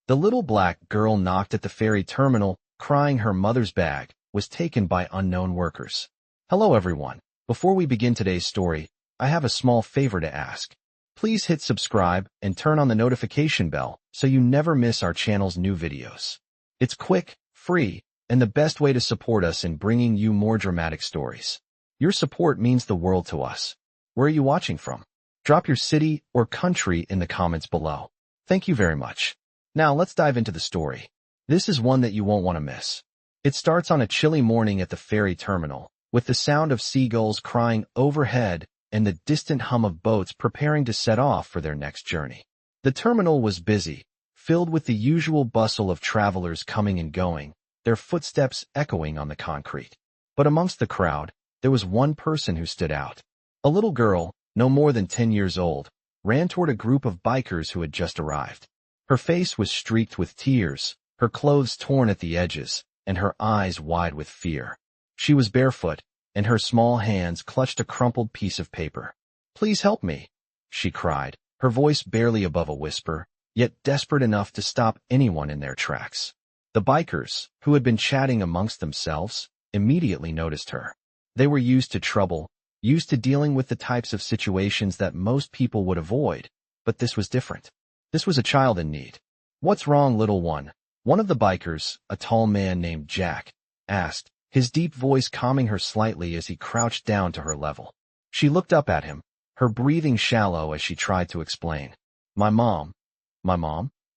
The little black girl knocked at the ferry terminal, crying her mother's bag was taken by unknown workers. Hello everyone. Before we begin today's story, I have a small favor to ask. Please hit subscribe and turn on the notification bell so you never miss our channel's new videos. It's quick, free, and the best way to support us in bringing you more dramatic stories. Your support means the world to us. Where are you watching from? Drop your city or country in the comments below. Thank you very much. Now let's dive into the story. This is one that you won't want to miss. It starts on a chilly morning at the ferry terminal, with the sound of seagulls crying overhead and the distant hum of boats preparing to set off for their next journey. The terminal was busy, filled with the usual bustle of travelers coming and going, their footsteps echoing on the concrete. But amongst the crowd, there was one person who stood out. A little girl, no more than 10 years old, ran toward a group of bikers who had just arrived. Her face was streaked with tears, her clothes torn at the edges, and her eyes wide with fear. She was barefoot, and her small hands clutched a crumpled piece of paper. "Please help me," she cried, her voice barely above a whisper, yet desperate enough to stop anyone in their tracks. The bikers, who had been chatting amongst themselves, immediately noticed her. They were used to trouble, used to dealing with the types of situations that most people would avoid, but this was different. This was a child in need. "What's wrong, little one?" One of the bikers, a tall man named Jack, asked, his deep voice calming her slightly as he crouched down to her level. She looked up at him, her breathing shallow as she tried to explain. My mom.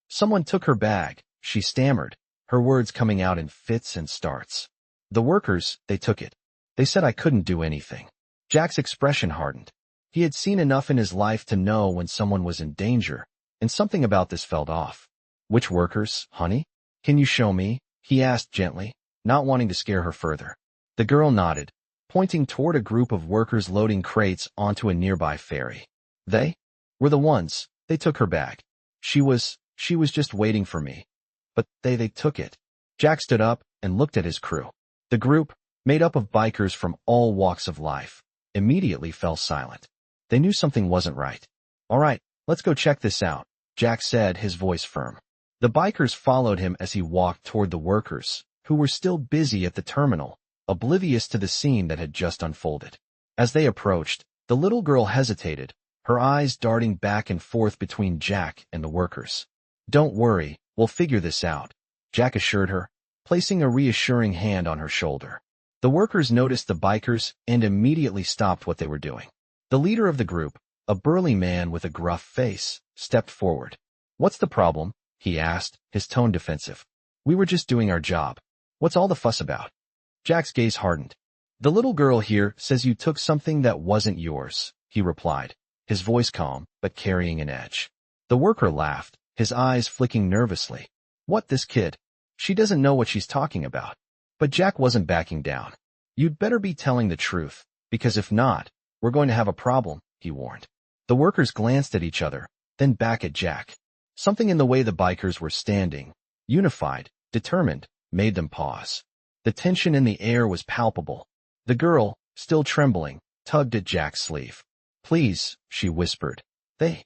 Someone took her bag," she stammered, her words coming out in fits and starts. "The workers, they took it. They said I couldn't do anything." Jack's expression hardened. He had seen enough in his life to know when someone was in danger, and something about this felt off. "Which workers, honey? Can you show me?" he asked gently, not wanting to scare her further. The girl nodded, pointing toward a group of workers loading crates onto a nearby ferry. "They were the ones. They took her bag. She was just waiting for me. But they took it." Jack stood up and looked at his crew. The group, made up of bikers from all walks of life, immediately fell silent. They knew something wasn't right. "All right, let's go check this out," Jack said, his voice firm. The bikers followed him as he walked toward the workers, who were still busy at the terminal, oblivious to the scene that had just unfolded. As they approached, the little girl hesitated, her eyes darting back and forth between Jack and the workers. "Don't worry, we'll figure this out," Jack assured her, placing a reassuring hand on her shoulder. The workers noticed the bikers and immediately stopped what they were doing. The leader of the group, a burly man with a gruff face, stepped forward. "What's the problem?" he asked, his tone defensive. "We were just doing our job. What's all the fuss about?" Jack's gaze hardened. "The little girl here says you took something that wasn't yours," he replied, his voice calm but carrying an edge. The worker laughed, his eyes flicking nervously. "What, this kid? She doesn't know what she's talking about." But Jack wasn't backing down. "You'd better be telling the truth, because if not, we're going to have a problem," he warned. The workers glanced at each other, then back at Jack. Something in the way the bikers were standing, unified, determined, made them pause. The tension in the air was palpable. The girl, still trembling, tugged at Jack's sleeve. "Please," she whispered. They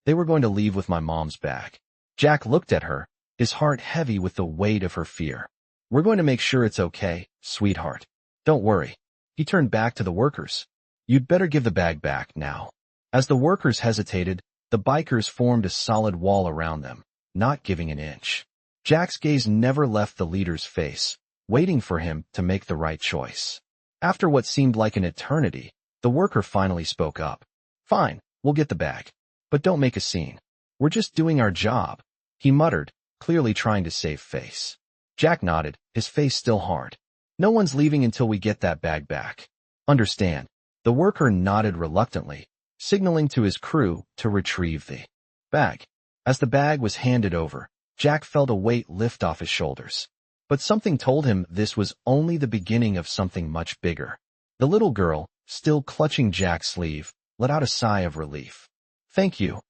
were going to leave with my mom's bag." Jack looked at her, his heart heavy with the weight of her fear. "We're going to make sure it's okay, sweetheart. Don't worry." He turned back to the workers. "You'd better give the bag back now." As the workers hesitated, the bikers formed a solid wall around them, not giving an inch. Jack's gaze never left the leader's face, waiting for him to make the right choice. After what seemed like an eternity, the worker finally spoke up. "Fine, we'll get the bag. But don't make a scene. We're just doing our job," he muttered, clearly trying to save face. Jack nodded, his face still hard. "No one's leaving until we get that bag back. Understand?" The worker nodded reluctantly, signaling to his crew to retrieve the bag. As the bag was handed over, Jack felt a weight lift off his shoulders. But something told him this was only the beginning of something much bigger. The little girl, still clutching Jack's sleeve, let out a sigh of relief. Thank you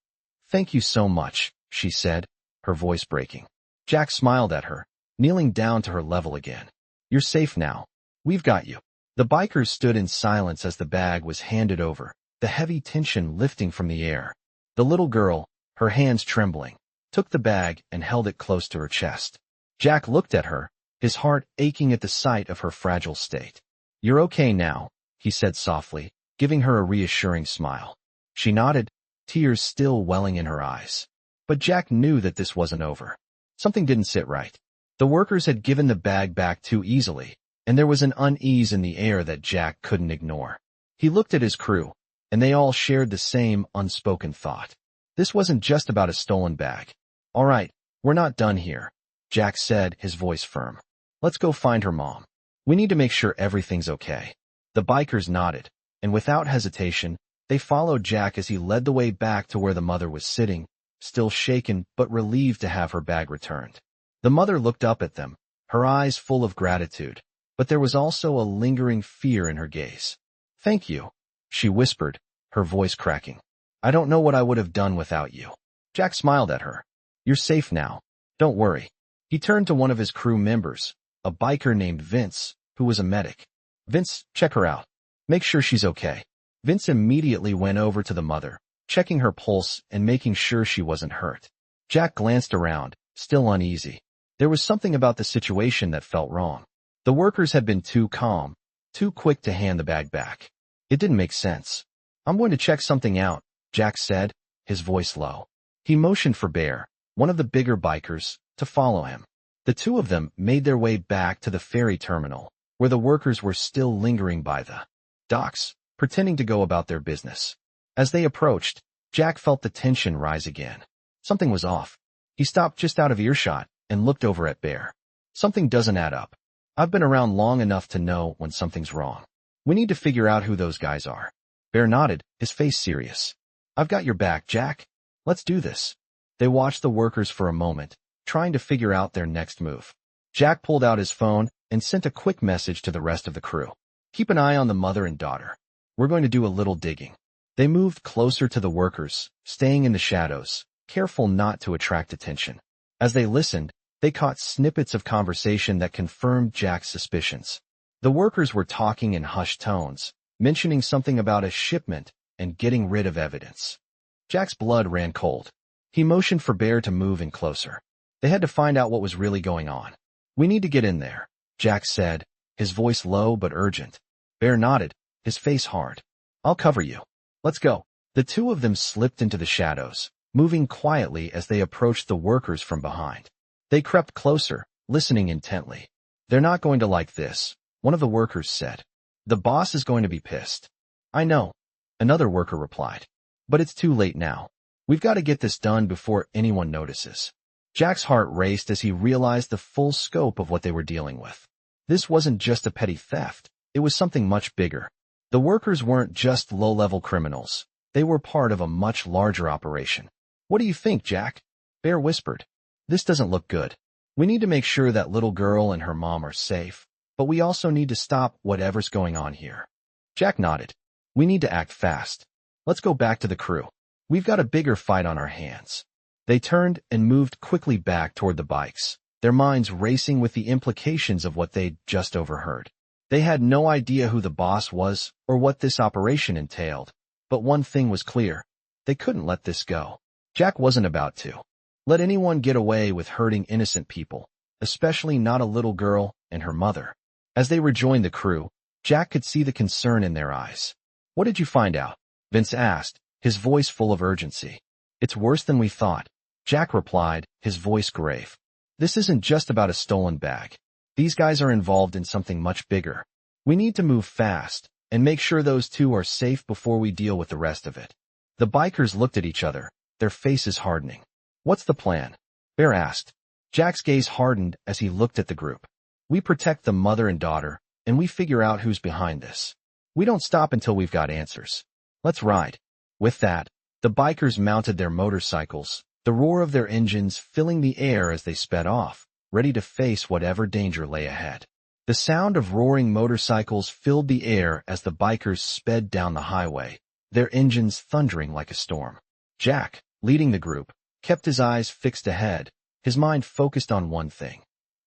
so much," she said, her voice breaking. Jack smiled at her, kneeling down to her level again. "You're safe now. We've got you." The bikers stood in silence as the bag was handed over, the heavy tension lifting from the air. The little girl, her hands trembling, took the bag and held it close to her chest. Jack looked at her, his heart aching at the sight of her fragile state. "You're okay now," he said softly, giving her a reassuring smile. She nodded, tears still welling in her eyes. But Jack knew that this wasn't over. Something didn't sit right. The workers had given the bag back too easily, and there was an unease in the air that Jack couldn't ignore. He looked at his crew, and they all shared the same unspoken thought. This wasn't just about a stolen bag. "All right, we're not done here," Jack said, his voice firm. "Let's go find her mom. We need to make sure everything's okay." The bikers nodded, and without hesitation, they followed Jack as he led the way back to where the mother was sitting, still shaken but relieved to have her bag returned. The mother looked up at them, her eyes full of gratitude, but there was also a lingering fear in her gaze. "Thank you," she whispered, her voice cracking. "I don't know what I would have done without you." Jack smiled at her. "You're safe now. Don't worry." He turned to one of his crew members, a biker named Vince, who was a medic. "Vince, check her out. Make sure she's okay." Vince immediately went over to the mother, checking her pulse and making sure she wasn't hurt. Jack glanced around, still uneasy. There was something about the situation that felt wrong. The workers had been too calm, too quick to hand the bag back. It didn't make sense. "I'm going to check something out," Jack said, his voice low. He motioned for Bear, one of the bigger bikers, to follow him. The two of them made their way back to the ferry terminal, where the workers were still lingering by the docks, pretending to go about their business. As they approached, Jack felt the tension rise again. Something was off. He stopped just out of earshot and looked over at Bear. "Something doesn't add up. I've been around long enough to know when something's wrong. We need to figure out who those guys are." Bear nodded, his face serious. "I've got your back, Jack. Let's do this." They watched the workers for a moment, trying to figure out their next move. Jack pulled out his phone and sent a quick message to the rest of the crew. "Keep an eye on the mother and daughter. We're going to do a little digging." They moved closer to the workers, staying in the shadows, careful not to attract attention. As they listened, they caught snippets of conversation that confirmed Jack's suspicions. The workers were talking in hushed tones, mentioning something about a shipment and getting rid of evidence. Jack's blood ran cold. He motioned for Bear to move in closer. They had to find out what was really going on. "We need to get in there," Jack said, his voice low but urgent. Bear nodded, his face hard. "I'll cover you. Let's go." The two of them slipped into the shadows, moving quietly as they approached the workers from behind. They crept closer, listening intently. "They're not going to like this," one of the workers said. "The boss is going to be pissed." "I know," another worker replied. "But it's too late now. We've got to get this done before anyone notices." Jack's heart raced as he realized the full scope of what they were dealing with. This wasn't just a petty theft. It was something much bigger. The workers weren't just low-level criminals. They were part of a much larger operation. "What do you think, Jack?" Bear whispered. "This doesn't look good. We need to make sure that little girl and her mom are safe, but we also need to stop whatever's going on here." Jack nodded. "We need to act fast. Let's go back to the crew. We've got a bigger fight on our hands." They turned and moved quickly back toward the bikes, their minds racing with the implications of what they'd just overheard. They had no idea who the boss was or what this operation entailed, but one thing was clear. They couldn't let this go. Jack wasn't about to let anyone get away with hurting innocent people, especially not a little girl and her mother. As they rejoined the crew, Jack could see the concern in their eyes. "What did you find out?" Vince asked, his voice full of urgency. "It's worse than we thought," Jack replied, his voice grave. "This isn't just about a stolen bag. These guys are involved in something much bigger. We need to move fast and make sure those two are safe before we deal with the rest of it." The bikers looked at each other, their faces hardening. "What's the plan?" Bear asked. Jack's gaze hardened as he looked at the group. "We protect the mother and daughter, and we figure out who's behind this. We don't stop until we've got answers. Let's ride." With that, the bikers mounted their motorcycles, the roar of their engines filling the air as they sped off, ready to face whatever danger lay ahead. The sound of roaring motorcycles filled the air as the bikers sped down the highway, their engines thundering like a storm. Jack, leading the group, kept his eyes fixed ahead, his mind focused on one thing: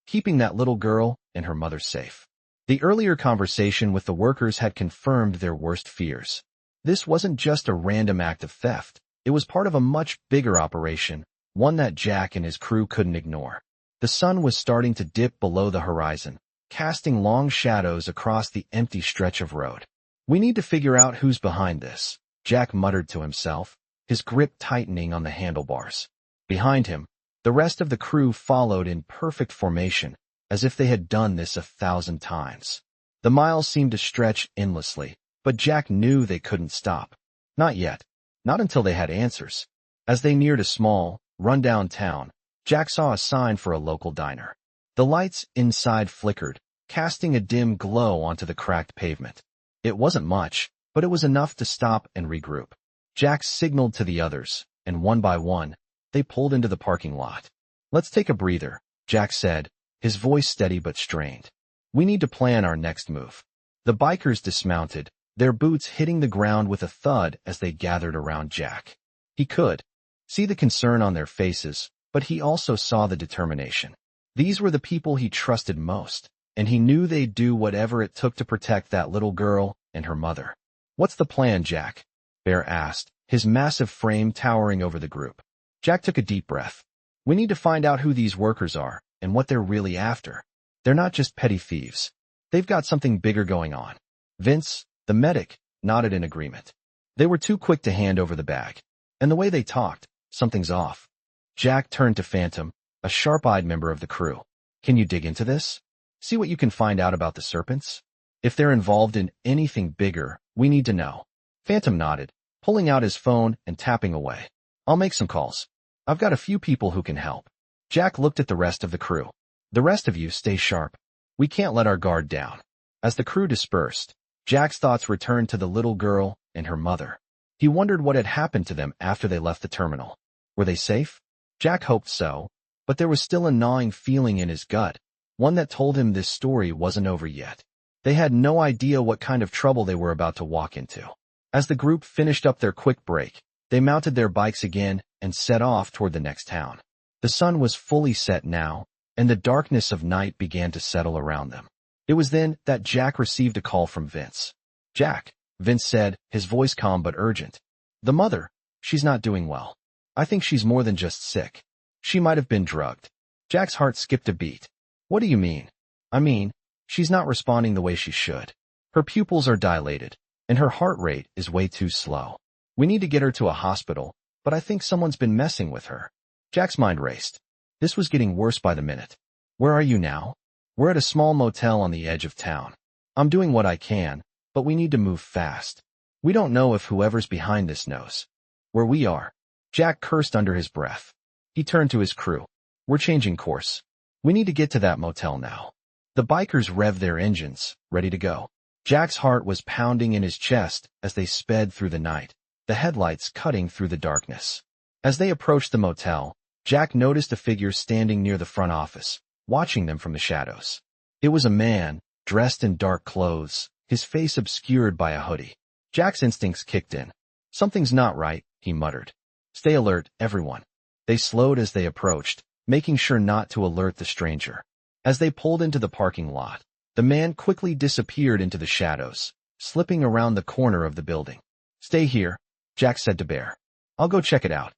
keeping that little girl and her mother safe. The earlier conversation with the workers had confirmed their worst fears. This wasn't just a random act of theft. It was part of a much bigger operation, one that Jack and his crew couldn't ignore. The sun was starting to dip below the horizon, casting long shadows across the empty stretch of road. "We need to figure out who's behind this," Jack muttered to himself, his grip tightening on the handlebars. Behind him, the rest of the crew followed in perfect formation, as if they had done this 1,000 times. The miles seemed to stretch endlessly, but Jack knew they couldn't stop. Not yet. Not until they had answers. As they neared a small, run-down town, Jack saw a sign for a local diner. The lights inside flickered, casting a dim glow onto the cracked pavement. It wasn't much, but it was enough to stop and regroup. Jack signaled to the others, and one by one, they pulled into the parking lot. "Let's take a breather," Jack said, his voice steady but strained. "We need to plan our next move." The bikers dismounted, their boots hitting the ground with a thud as they gathered around Jack. He could see the concern on their faces, but he also saw the determination. These were the people he trusted most, and he knew they'd do whatever it took to protect that little girl and her mother. "What's the plan, Jack?" Bear asked, his massive frame towering over the group. Jack took a deep breath. "We need to find out who these workers are and what they're really after. They're not just petty thieves. They've got something bigger going on." Vince, the medic, nodded in agreement. They were too quick to hand over the bag. And the way they talked, something's off. Jack turned to Phantom, a sharp-eyed member of the crew. "Can you dig into this? See what you can find out about the Serpents? If they're involved in anything bigger, we need to know." Phantom nodded, pulling out his phone and tapping away. "I'll make some calls. I've got a few people who can help." Jack looked at the rest of the crew. "The rest of you stay sharp. We can't let our guard down." As the crew dispersed, Jack's thoughts returned to the little girl and her mother. He wondered what had happened to them after they left the terminal. Were they safe? Jack hoped so, but there was still a gnawing feeling in his gut, one that told him this story wasn't over yet. They had no idea what kind of trouble they were about to walk into. As the group finished up their quick break, they mounted their bikes again and set off toward the next town. The sun was fully set now, and the darkness of night began to settle around them. It was then that Jack received a call from Vince. "Jack," Vince said, his voice calm but urgent. "The mother, she's not doing well. I think she's more than just sick. She might have been drugged." Jack's heart skipped a beat. "What do you mean?" "I mean, she's not responding the way she should. Her pupils are dilated, and her heart rate is way too slow. We need to get her to a hospital, but I think someone's been messing with her." Jack's mind raced. This was getting worse by the minute. "Where are you now?" "We're at a small motel on the edge of town. I'm doing what I can, but we need to move fast. We don't know if whoever's behind this knows where we are." Jack cursed under his breath. He turned to his crew. "We're changing course. We need to get to that motel now." The bikers revved their engines, ready to go. Jack's heart was pounding in his chest as they sped through the night, the headlights cutting through the darkness. As they approached the motel, Jack noticed a figure standing near the front office, watching them from the shadows. It was a man, dressed in dark clothes, his face obscured by a hoodie. Jack's instincts kicked in. "Something's not right," he muttered. "Stay alert, everyone." They slowed as they approached, making sure not to alert the stranger. As they pulled into the parking lot, the man quickly disappeared into the shadows, slipping around the corner of the building. "Stay here," Jack said to Bear. "I'll go check it out."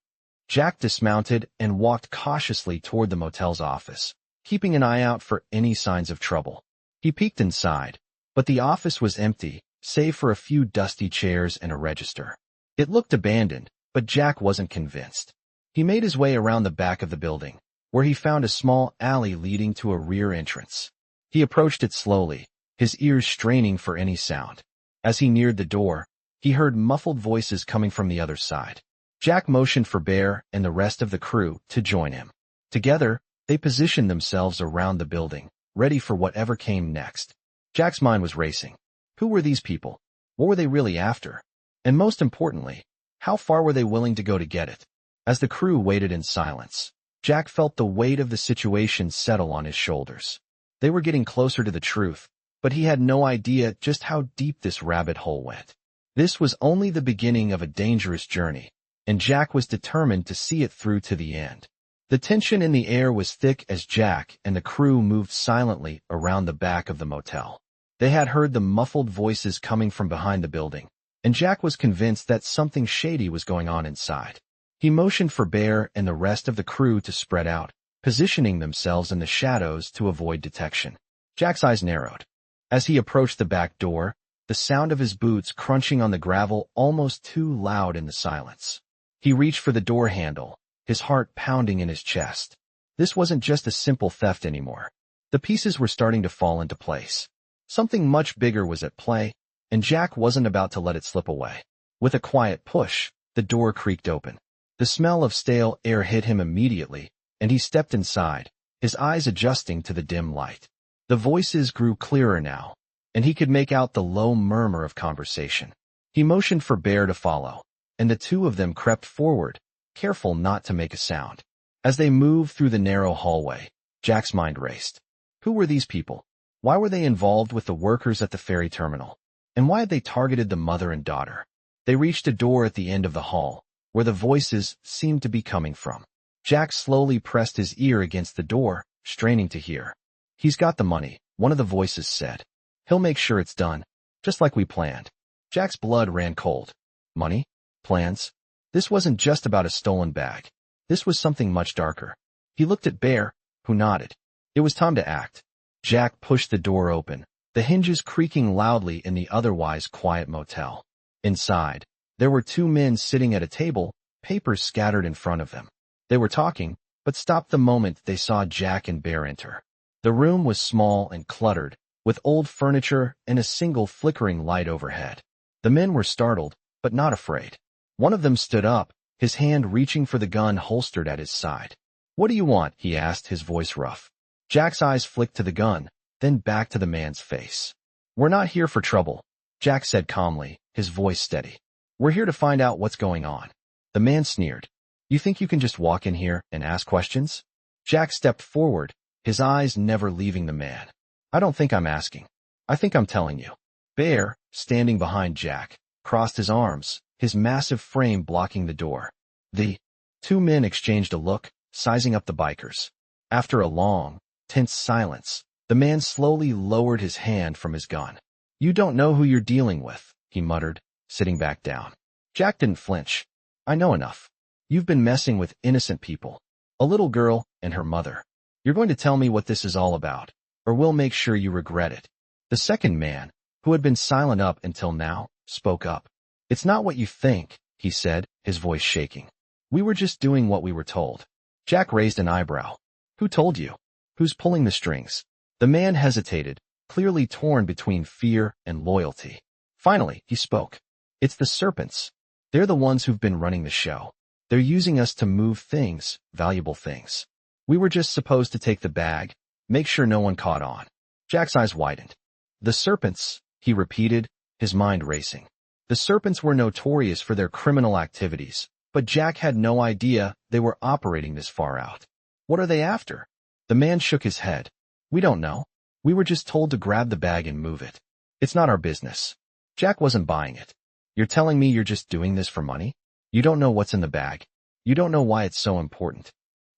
Jack dismounted and walked cautiously toward the motel's office, keeping an eye out for any signs of trouble. He peeked inside, but the office was empty, save for a few dusty chairs and a register. It looked abandoned, but Jack wasn't convinced. He made his way around the back of the building, where he found a small alley leading to a rear entrance. He approached it slowly, his ears straining for any sound. As he neared the door, he heard muffled voices coming from the other side. Jack motioned for Bear and the rest of the crew to join him. Together, they positioned themselves around the building, ready for whatever came next. Jack's mind was racing. Who were these people? What were they really after? And most importantly, how far were they willing to go to get it? As the crew waited in silence, Jack felt the weight of the situation settle on his shoulders. They were getting closer to the truth, but he had no idea just how deep this rabbit hole went. This was only the beginning of a dangerous journey, and Jack was determined to see it through to the end. The tension in the air was thick as Jack and the crew moved silently around the back of the motel. They had heard the muffled voices coming from behind the building, and Jack was convinced that something shady was going on inside. He motioned for Bear and the rest of the crew to spread out, positioning themselves in the shadows to avoid detection. Jack's eyes narrowed. As he approached the back door, the sound of his boots crunching on the gravel almost too loud in the silence. He reached for the door handle, his heart pounding in his chest. This wasn't just a simple theft anymore. The pieces were starting to fall into place. Something much bigger was at play, and Jack wasn't about to let it slip away. With a quiet push, the door creaked open. The smell of stale air hit him immediately, and he stepped inside, his eyes adjusting to the dim light. The voices grew clearer now, and he could make out the low murmur of conversation. He motioned for Bear to follow, and the two of them crept forward, careful not to make a sound. As they moved through the narrow hallway, Jack's mind raced. Who were these people? Why were they involved with the workers at the ferry terminal? And why had they targeted the mother and daughter? They reached a door at the end of the hall, where the voices seemed to be coming from. Jack slowly pressed his ear against the door, straining to hear. He's got the money, one of the voices said. He'll make sure it's done, just like we planned. Jack's blood ran cold. Money? Plans? This wasn't just about a stolen bag. This was something much darker. He looked at Bear, who nodded. It was time to act. Jack pushed the door open, the hinges creaking loudly in the otherwise quiet motel. Inside, there were two men sitting at a table, papers scattered in front of them. They were talking, but stopped the moment they saw Jack and Bear enter. The room was small and cluttered, with old furniture and a single flickering light overhead. The men were startled, but not afraid. One of them stood up, his hand reaching for the gun holstered at his side. What do you want? He asked, his voice rough. Jack's eyes flicked to the gun, then back to the man's face. We're not here for trouble, Jack said calmly, his voice steady. We're here to find out what's going on. The man sneered. You think you can just walk in here and ask questions? Jack stepped forward, his eyes never leaving the man. I don't think I'm asking. I think I'm telling you. Bear, standing behind Jack, crossed his arms, his massive frame blocking the door. The two men exchanged a look, sizing up the bikers. After a long, tense silence, the man slowly lowered his hand from his gun. You don't know who you're dealing with, he muttered, sitting back down. Jack didn't flinch. I know enough. You've been messing with innocent people. A little girl and her mother. You're going to tell me what this is all about, or we'll make sure you regret it. The second man, who had been silent up until now, spoke up. It's not what you think, he said, his voice shaking. We were just doing what we were told. Jack raised an eyebrow. Who told you? Who's pulling the strings? The man hesitated, clearly torn between fear and loyalty. Finally, he spoke. It's the Serpents. They're the ones who've been running the show. They're using us to move things, valuable things. We were just supposed to take the bag, make sure no one caught on. Jack's eyes widened. The Serpents, he repeated, his mind racing. The Serpents were notorious for their criminal activities, but Jack had no idea they were operating this far out. What are they after? The man shook his head. We don't know. We were just told to grab the bag and move it. It's not our business. Jack wasn't buying it. You're telling me you're just doing this for money? You don't know what's in the bag. You don't know why it's so important.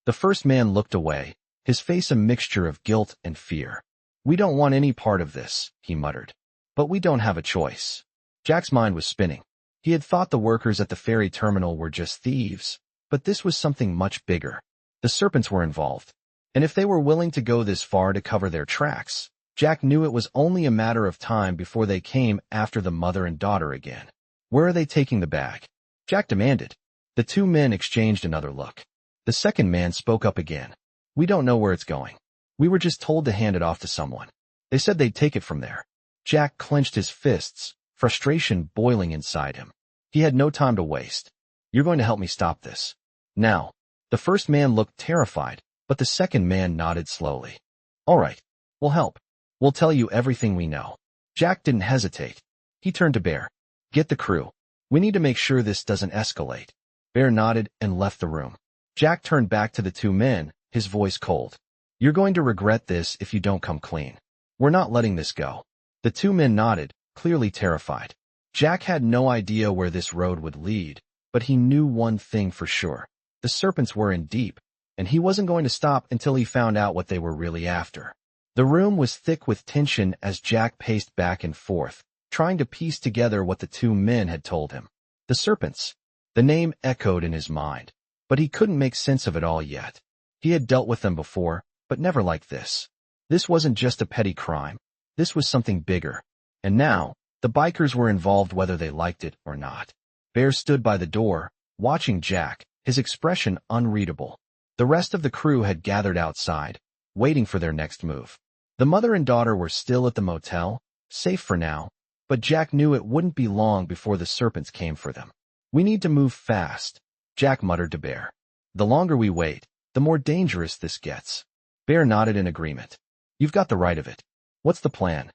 The first man looked away, his face a mixture of guilt and fear. We don't want any part of this, he muttered. But we don't have a choice. Jack's mind was spinning. He had thought the workers at the ferry terminal were just thieves, but this was something much bigger. The Serpents were involved. And if they were willing to go this far to cover their tracks, Jack knew it was only a matter of time before they came after the mother and daughter again. Where are they taking the bag? Jack demanded. The two men exchanged another look. The second man spoke up again. We don't know where it's going. We were just told to hand it off to someone. They said they'd take it from there. Jack clenched his fists, frustration boiling inside him. He had no time to waste. You're going to help me stop this. Now. The first man looked terrified, but the second man nodded slowly. All right. We'll help. We'll tell you everything we know. Jack didn't hesitate. He turned to Bear. Get the crew. We need to make sure this doesn't escalate. Bear nodded and left the room. Jack turned back to the two men, his voice cold. You're going to regret this if you don't come clean. We're not letting this go. The two men nodded, clearly terrified. Jack had no idea where this road would lead, but he knew one thing for sure. The Serpents were in deep, and he wasn't going to stop until he found out what they were really after. The room was thick with tension as Jack paced back and forth, trying to piece together what the two men had told him. The Serpents. The name echoed in his mind, but he couldn't make sense of it all yet. He had dealt with them before, but never like this. This wasn't just a petty crime. This was something bigger. And now, the bikers were involved whether they liked it or not. Bear stood by the door, watching Jack, his expression unreadable. The rest of the crew had gathered outside, waiting for their next move. The mother and daughter were still at the motel, safe for now, but Jack knew it wouldn't be long before the Serpents came for them. "We need to move fast," Jack muttered to Bear. "The longer we wait, the more dangerous this gets." Bear nodded in agreement. "You've got the right of it. What's the plan?"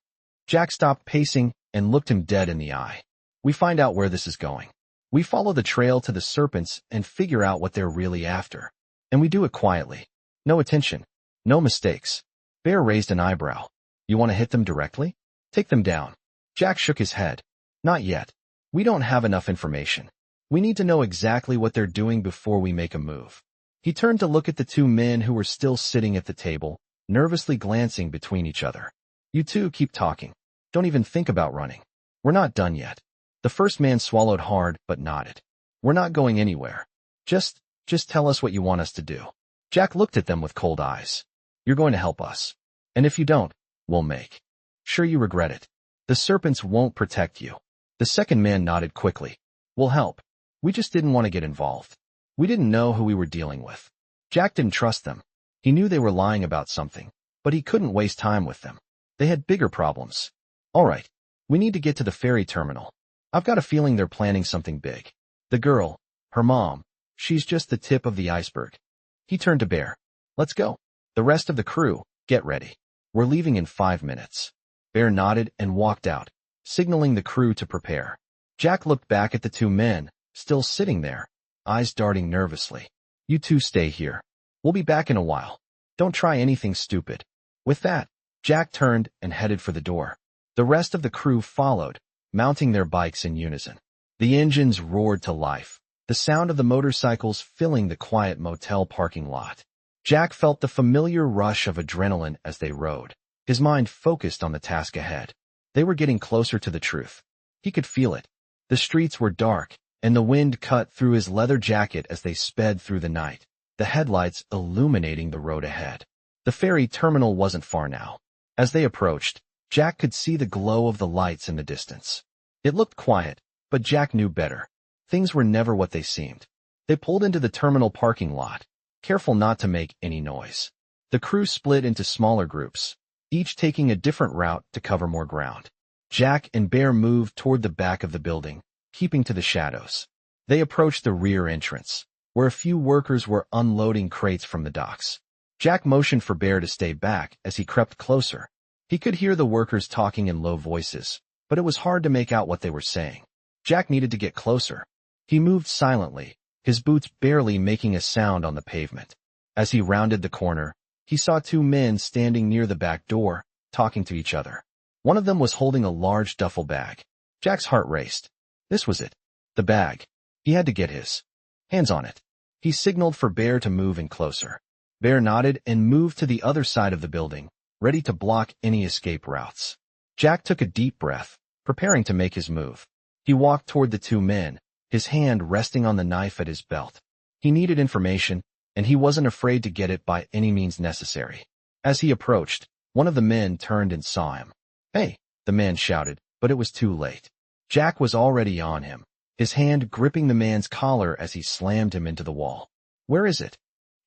Jack stopped pacing and looked him dead in the eye. "We find out where this is going. We follow the trail to the Serpents and figure out what they're really after. And we do it quietly. No attention. No mistakes." Bear raised an eyebrow. "You want to hit them directly? Take them down." Jack shook his head. "Not yet. We don't have enough information. We need to know exactly what they're doing before we make a move." He turned to look at the two men who were still sitting at the table, nervously glancing between each other. "You two keep talking. Don't even think about running. We're not done yet." The first man swallowed hard but nodded. "We're not going anywhere. Just tell us what you want us to do." Jack looked at them with cold eyes. "You're going to help us. And if you don't, we'll make sure you regret it. The Serpents won't protect you." The second man nodded quickly. "We'll help. We just didn't want to get involved. We didn't know who we were dealing with." Jack didn't trust them. He knew they were lying about something, but he couldn't waste time with them. They had bigger problems. "All right, we need to get to the ferry terminal. I've got a feeling they're planning something big. The girl, her mom, she's just the tip of the iceberg." He turned to Bear. "Let's go. The rest of the crew, get ready. We're leaving in 5 minutes." Bear nodded and walked out, signaling the crew to prepare. Jack looked back at the two men, still sitting there, eyes darting nervously. "You two stay here. We'll be back in a while. Don't try anything stupid." With that, Jack turned and headed for the door. The rest of the crew followed, mounting their bikes in unison. The engines roared to life, the sound of the motorcycles filling the quiet motel parking lot. Jack felt the familiar rush of adrenaline as they rode, his mind focused on the task ahead. They were getting closer to the truth. He could feel it. The streets were dark, and the wind cut through his leather jacket as they sped through the night, the headlights illuminating the road ahead. The ferry terminal wasn't far now. As they approached, Jack could see the glow of the lights in the distance. It looked quiet, but Jack knew better. Things were never what they seemed. They pulled into the terminal parking lot, careful not to make any noise. The crew split into smaller groups, each taking a different route to cover more ground. Jack and Bear moved toward the back of the building, keeping to the shadows. They approached the rear entrance, where a few workers were unloading crates from the docks. Jack motioned for Bear to stay back as he crept closer. He could hear the workers talking in low voices, but it was hard to make out what they were saying. Jack needed to get closer. He moved silently, his boots barely making a sound on the pavement. As he rounded the corner, he saw two men standing near the back door, talking to each other. One of them was holding a large duffel bag. Jack's heart raced. This was it. The bag. He had to get his hands on it. He signaled for Bear to move in closer. Bear nodded and moved to the other side of the building, ready to block any escape routes. Jack took a deep breath, preparing to make his move. He walked toward the two men, his hand resting on the knife at his belt. He needed information, and he wasn't afraid to get it by any means necessary. As he approached, one of the men turned and saw him. "Hey," the man shouted, but it was too late. Jack was already on him, his hand gripping the man's collar as he slammed him into the wall. "Where is it?"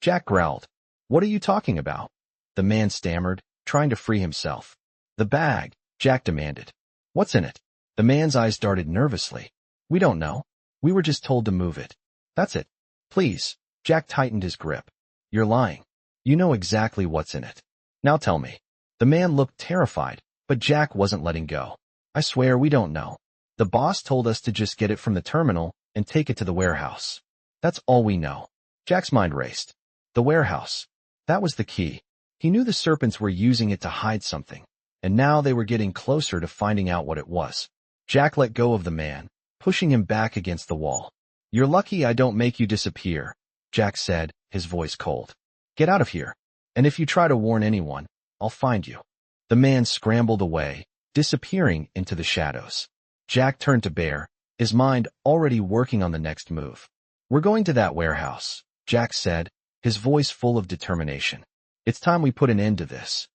Jack growled. "What are you talking about?" The man stammered, trying to free himself. "The bag," Jack demanded. "What's in it?" The man's eyes darted nervously. "We don't know. We were just told to move it. That's it. Please." Jack tightened his grip. "You're lying. You know exactly what's in it. Now tell me." The man looked terrified, but Jack wasn't letting go. "I swear we don't know. The boss told us to just get it from the terminal and take it to the warehouse. That's all we know." Jack's mind raced. The warehouse. That was the key. He knew the Serpents were using it to hide something, and now they were getting closer to finding out what it was. Jack let go of the man, pushing him back against the wall. "You're lucky I don't make you disappear," Jack said, his voice cold. "Get out of here, and if you try to warn anyone, I'll find you." The man scrambled away, disappearing into the shadows. Jack turned to Bear, his mind already working on the next move. "We're going to that warehouse. Jack said, his voice full of determination. It's time we put an end to this.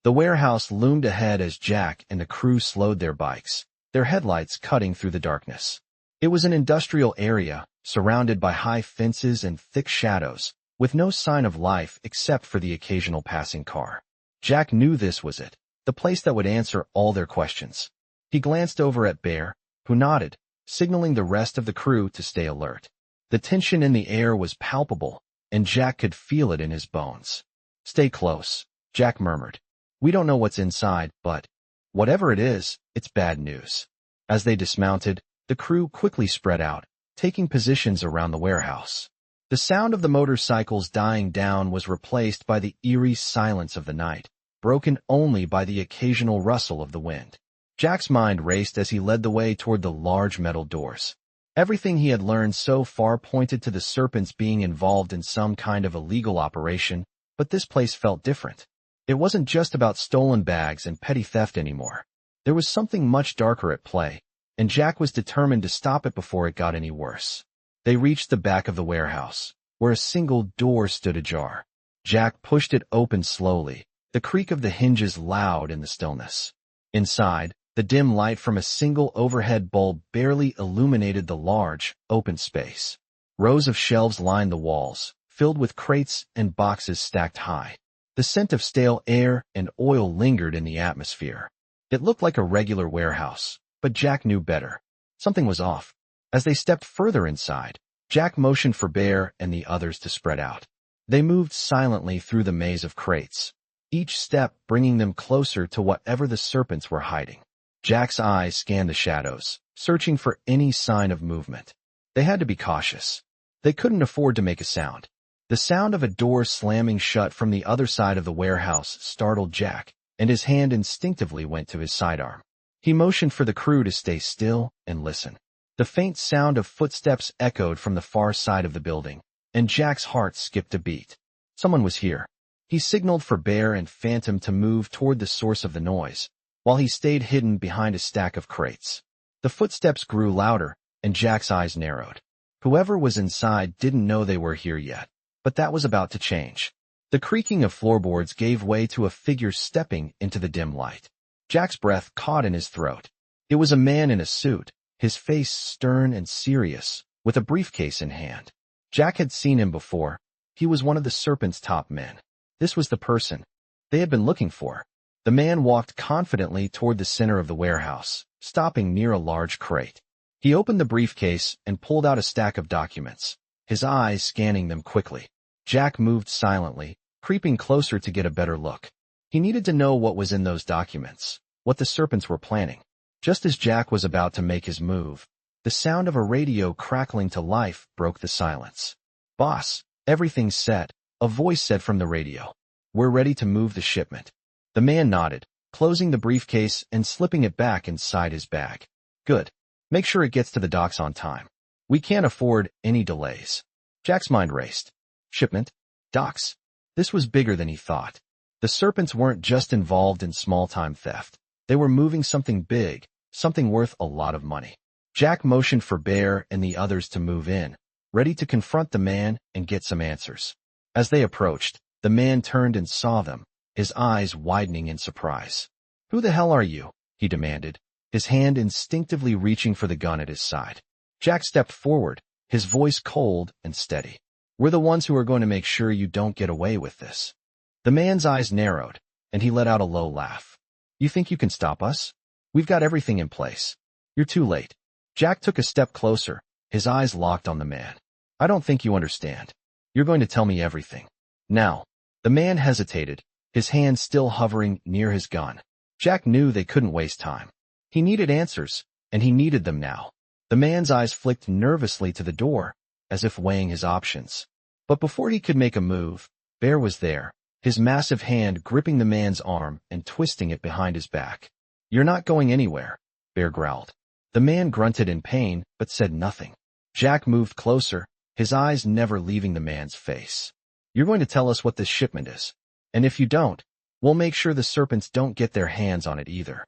The warehouse loomed ahead as Jack and the crew slowed their bikes, their headlights cutting through the darkness. It was an industrial area, surrounded by high fences and thick shadows, with no sign of life except for the occasional passing car. Jack knew this was it, the place that would answer all their questions. He glanced over at Bear, who nodded, signaling the rest of the crew to stay alert. The tension in the air was palpable, and Jack could feel it in his bones. Stay close, Jack murmured. We don't know what's inside, but whatever it is, it's bad news. As they dismounted, the crew quickly spread out, taking positions around the warehouse. The sound of the motorcycles dying down was replaced by the eerie silence of the night, broken only by the occasional rustle of the wind. Jack's mind raced as he led the way toward the large metal doors. Everything he had learned so far pointed to the Serpents being involved in some kind of illegal operation, but this place felt different. It wasn't just about stolen bags and petty theft anymore. There was something much darker at play, and Jack was determined to stop it before it got any worse. They reached the back of the warehouse, where a single door stood ajar. Jack pushed it open slowly, the creak of the hinges loud in the stillness. Inside, the dim light from a single overhead bulb barely illuminated the large, open space. Rows of shelves lined the walls, filled with crates and boxes stacked high. The scent of stale air and oil lingered in the atmosphere. It looked like a regular warehouse, but Jack knew better. Something was off. As they stepped further inside, Jack motioned for Bear and the others to spread out. They moved silently through the maze of crates, each step bringing them closer to whatever the Serpents were hiding. Jack's eyes scanned the shadows, searching for any sign of movement. They had to be cautious. They couldn't afford to make a sound. The sound of a door slamming shut from the other side of the warehouse startled Jack, and his hand instinctively went to his sidearm. He motioned for the crew to stay still and listen. The faint sound of footsteps echoed from the far side of the building, and Jack's heart skipped a beat. Someone was here. He signaled for Bear and Phantom to move toward the source of the noise, while he stayed hidden behind a stack of crates. The footsteps grew louder, and Jack's eyes narrowed. Whoever was inside didn't know they were here yet, but that was about to change. The creaking of floorboards gave way to a figure stepping into the dim light. Jack's breath caught in his throat. It was a man in a suit, his face stern and serious, with a briefcase in hand. Jack had seen him before. He was one of the Serpents' top men. This was the person they had been looking for. The man walked confidently toward the center of the warehouse, stopping near a large crate. He opened the briefcase and pulled out a stack of documents, his eyes scanning them quickly. Jack moved silently, creeping closer to get a better look. He needed to know what was in those documents, what the Serpents were planning. Just as Jack was about to make his move, the sound of a radio crackling to life broke the silence. "Boss, everything's set," a voice said from the radio. "We're ready to move the shipment." The man nodded, closing the briefcase and slipping it back inside his bag. "Good. Make sure it gets to the docks on time. We can't afford any delays." Jack's mind raced. Shipment? Docks? This was bigger than he thought. The Serpents weren't just involved in small-time theft. They were moving something big, something worth a lot of money. Jack motioned for Bear and the others to move in, ready to confront the man and get some answers. As they approached, the man turned and saw them, his eyes widening in surprise. "Who the hell are you?" he demanded, his hand instinctively reaching for the gun at his side. Jack stepped forward, his voice cold and steady. "We're the ones who are going to make sure you don't get away with this." The man's eyes narrowed, and he let out a low laugh. "You think you can stop us? We've got everything in place. You're too late." Jack took a step closer, his eyes locked on the man. "I don't think you understand. You're going to tell me everything. Now." The man hesitated, his hand still hovering near his gun. Jack knew they couldn't waste time. He needed answers, and he needed them now. The man's eyes flicked nervously to the door, as if weighing his options. But before he could make a move, Bear was there, his massive hand gripping the man's arm and twisting it behind his back. "You're not going anywhere," Bear growled. The man grunted in pain, but said nothing. Jack moved closer, his eyes never leaving the man's face. "You're going to tell us what this shipment is. And if you don't, we'll make sure the Serpents don't get their hands on it either."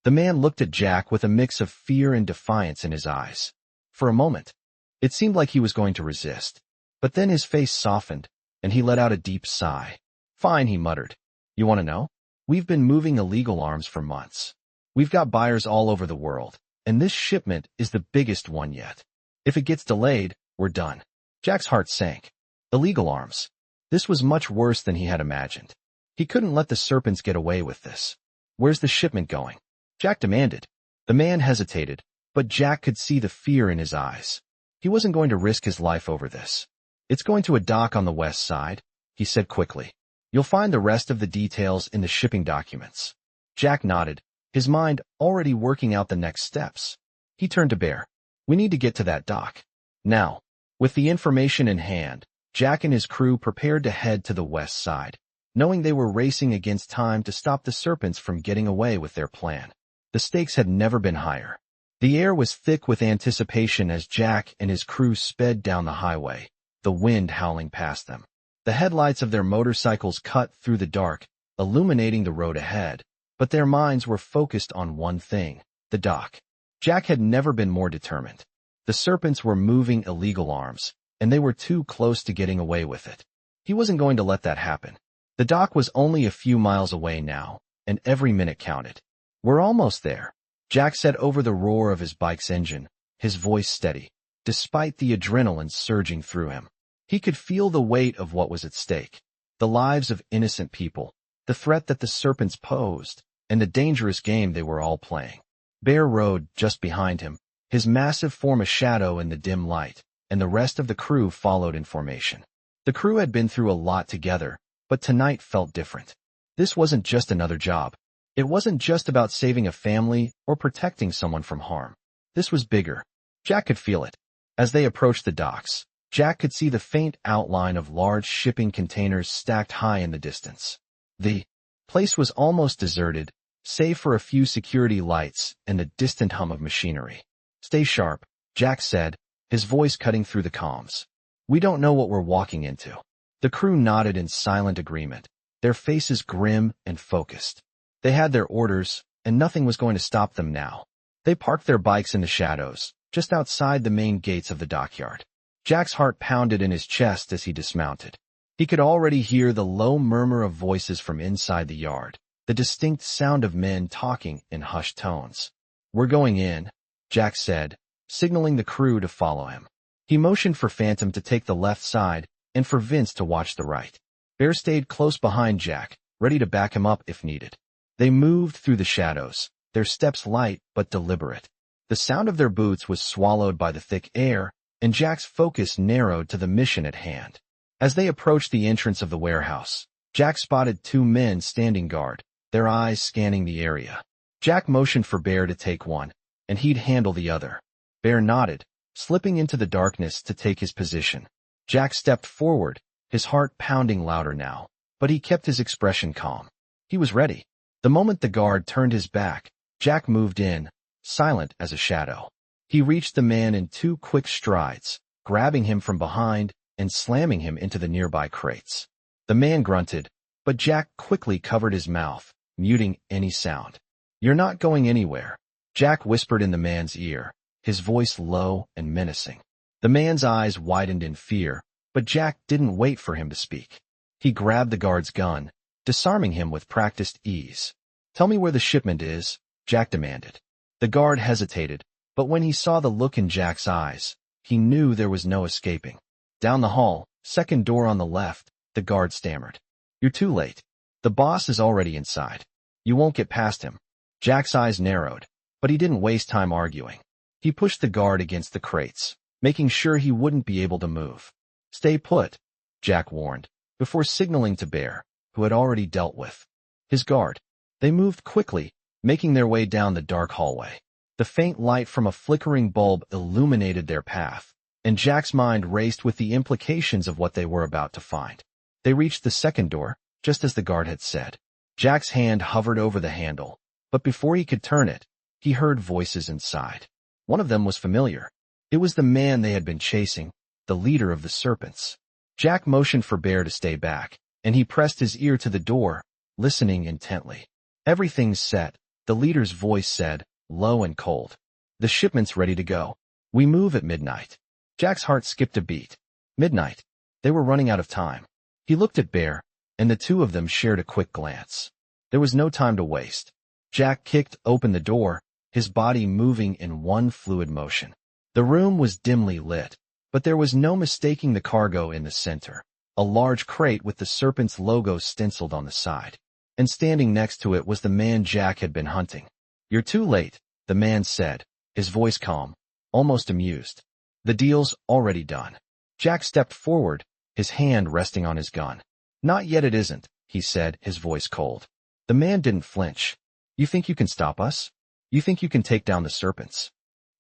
The man looked at Jack with a mix of fear and defiance in his eyes. For a moment, it seemed like he was going to resist. But then his face softened, and he let out a deep sigh. Fine, he muttered. You want to know? We've been moving illegal arms for months. We've got buyers all over the world, and this shipment is the biggest one yet. If it gets delayed, we're done. Jack's heart sank. Illegal arms. This was much worse than he had imagined. He couldn't let the Serpents get away with this. Where's the shipment going? Jack demanded. The man hesitated, but Jack could see the fear in his eyes. He wasn't going to risk his life over this. It's going to a dock on the west side, he said quickly. You'll find the rest of the details in the shipping documents. Jack nodded, his mind already working out the next steps. He turned to Bear. We need to get to that dock. Now. With the information in hand, Jack and his crew prepared to head to the west side, knowing they were racing against time to stop the Serpents from getting away with their plan. The stakes had never been higher. The air was thick with anticipation as Jack and his crew sped down the highway, the wind howling past them. The headlights of their motorcycles cut through the dark, illuminating the road ahead, but their minds were focused on one thing, the dock. Jack had never been more determined. The Serpents were moving illegal arms, and they were too close to getting away with it. He wasn't going to let that happen. The dock was only a few miles away now, and every minute counted. We're almost there, Jack said over the roar of his bike's engine, his voice steady, despite the adrenaline surging through him. He could feel the weight of what was at stake, the lives of innocent people, the threat that the Serpents posed, and the dangerous game they were all playing. Bear rode just behind him, his massive form a shadow in the dim light, and the rest of the crew followed in formation. The crew had been through a lot together, but tonight felt different. This wasn't just another job. It wasn't just about saving a family or protecting someone from harm. This was bigger. Jack could feel it. As they approached the docks, Jack could see the faint outline of large shipping containers stacked high in the distance. The place was almost deserted, save for a few security lights and the distant hum of machinery. Stay sharp, Jack said, his voice cutting through the comms. We don't know what we're walking into. The crew nodded in silent agreement, their faces grim and focused. They had their orders, and nothing was going to stop them now. They parked their bikes in the shadows, just outside the main gates of the dockyard. Jack's heart pounded in his chest as he dismounted. He could already hear the low murmur of voices from inside the yard, the distinct sound of men talking in hushed tones. We're going in, Jack said, signaling the crew to follow him. He motioned for Phantom to take the left side and for Vince to watch the right. Bear stayed close behind Jack, ready to back him up if needed. They moved through the shadows, their steps light but deliberate. The sound of their boots was swallowed by the thick air, and Jack's focus narrowed to the mission at hand. As they approached the entrance of the warehouse, Jack spotted two men standing guard, their eyes scanning the area. Jack motioned for Bear to take one, and he'd handle the other. Bear nodded, slipping into the darkness to take his position. Jack stepped forward, his heart pounding louder now, but he kept his expression calm. He was ready. The moment the guard turned his back, Jack moved in, silent as a shadow. He reached the man in 2 quick strides, grabbing him from behind and slamming him into the nearby crates. The man grunted, but Jack quickly covered his mouth, muting any sound. You're not going anywhere, Jack whispered in the man's ear, his voice low and menacing. The man's eyes widened in fear, but Jack didn't wait for him to speak. He grabbed the guard's gun, disarming him with practiced ease. Tell me where the shipment is, Jack demanded. The guard hesitated, but when he saw the look in Jack's eyes, he knew there was no escaping. Down the hall, second door on the left, the guard stammered. You're too late. The boss is already inside. You won't get past him. Jack's eyes narrowed, but he didn't waste time arguing. He pushed the guard against the crates, making sure he wouldn't be able to move. Stay put, Jack warned, before signaling to Bear, who had already dealt with his guard. They moved quickly, making their way down the dark hallway. The faint light from a flickering bulb illuminated their path, and Jack's mind raced with the implications of what they were about to find. They reached the second door, just as the guard had said. Jack's hand hovered over the handle, but before he could turn it, he heard voices inside. One of them was familiar. It was the man they had been chasing, the leader of the Serpents. Jack motioned for Bear to stay back, and he pressed his ear to the door, listening intently. Everything's set, the leader's voice said, low and cold. The shipment's ready to go. We move at midnight. Jack's heart skipped a beat. Midnight. They were running out of time. He looked at Bear, and the two of them shared a quick glance. There was no time to waste. Jack kicked open the door, his body moving in one fluid motion. The room was dimly lit, but there was no mistaking the cargo in the center, a large crate with the Serpents logo stenciled on the side. And standing next to it was the man Jack had been hunting. "You're too late," the man said, his voice calm, almost amused. "The deal's already done." Jack stepped forward, his hand resting on his gun. "Not yet it isn't," he said, his voice cold. The man didn't flinch. "You think you can stop us? You think you can take down the Serpents?"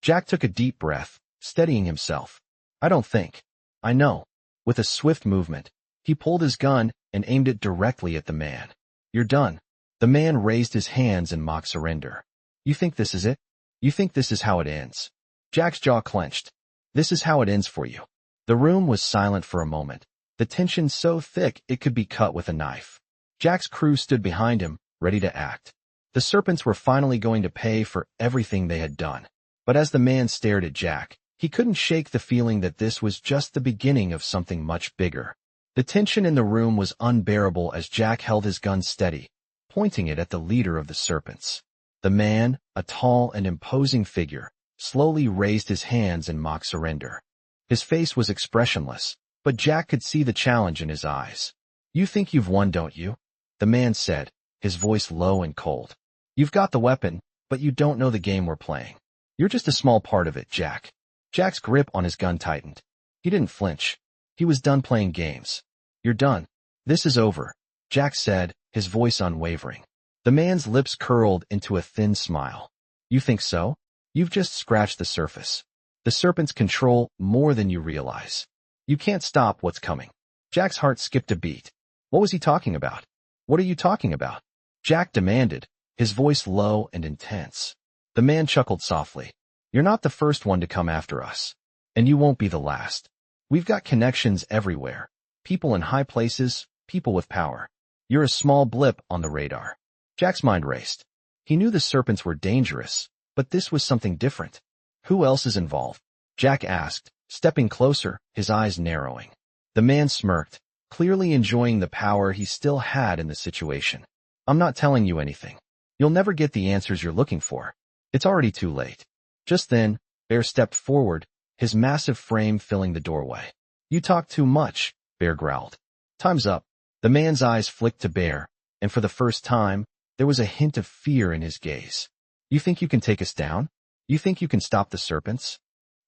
Jack took a deep breath, steadying himself. "I don't think. I know." With a swift movement, he pulled his gun and aimed it directly at the man. "You're done." The man raised his hands in mock surrender. "You think this is it? You think this is how it ends?" Jack's jaw clenched. "This is how it ends for you." The room was silent for a moment, the tension so thick it could be cut with a knife. Jack's crew stood behind him, ready to act. The Serpents were finally going to pay for everything they had done. But as the man stared at Jack, he couldn't shake the feeling that this was just the beginning of something much bigger. The tension in the room was unbearable as Jack held his gun steady, pointing it at the leader of the Serpents. The man, a tall and imposing figure, slowly raised his hands in mock surrender. His face was expressionless, but Jack could see the challenge in his eyes. "You think you've won, don't you?" the man said, his voice low and cold. "You've got the weapon, but you don't know the game we're playing. You're just a small part of it, Jack." Jack's grip on his gun tightened. He didn't flinch. He was done playing games. "You're done. This is over," Jack said, his voice unwavering. The man's lips curled into a thin smile. "You think so? You've just scratched the surface. The Serpents control more than you realize. You can't stop what's coming." Jack's heart skipped a beat. What was he talking about? "What are you talking about?" Jack demanded, his voice low and intense. The man chuckled softly. "You're not the first one to come after us, and you won't be the last. We've got connections everywhere. People in high places, people with power. You're a small blip on the radar." Jack's mind raced. He knew the Serpents were dangerous, but this was something different. "Who else is involved?" Jack asked, stepping closer, his eyes narrowing. The man smirked, clearly enjoying the power he still had in the situation. "I'm not telling you anything. You'll never get the answers you're looking for. It's already too late." Just then, Bear stepped forward, his massive frame filling the doorway. "You talk too much," Bear growled. "Time's up." The man's eyes flicked to Bear, and for the first time, there was a hint of fear in his gaze. "You think you can take us down? You think you can stop the Serpents?"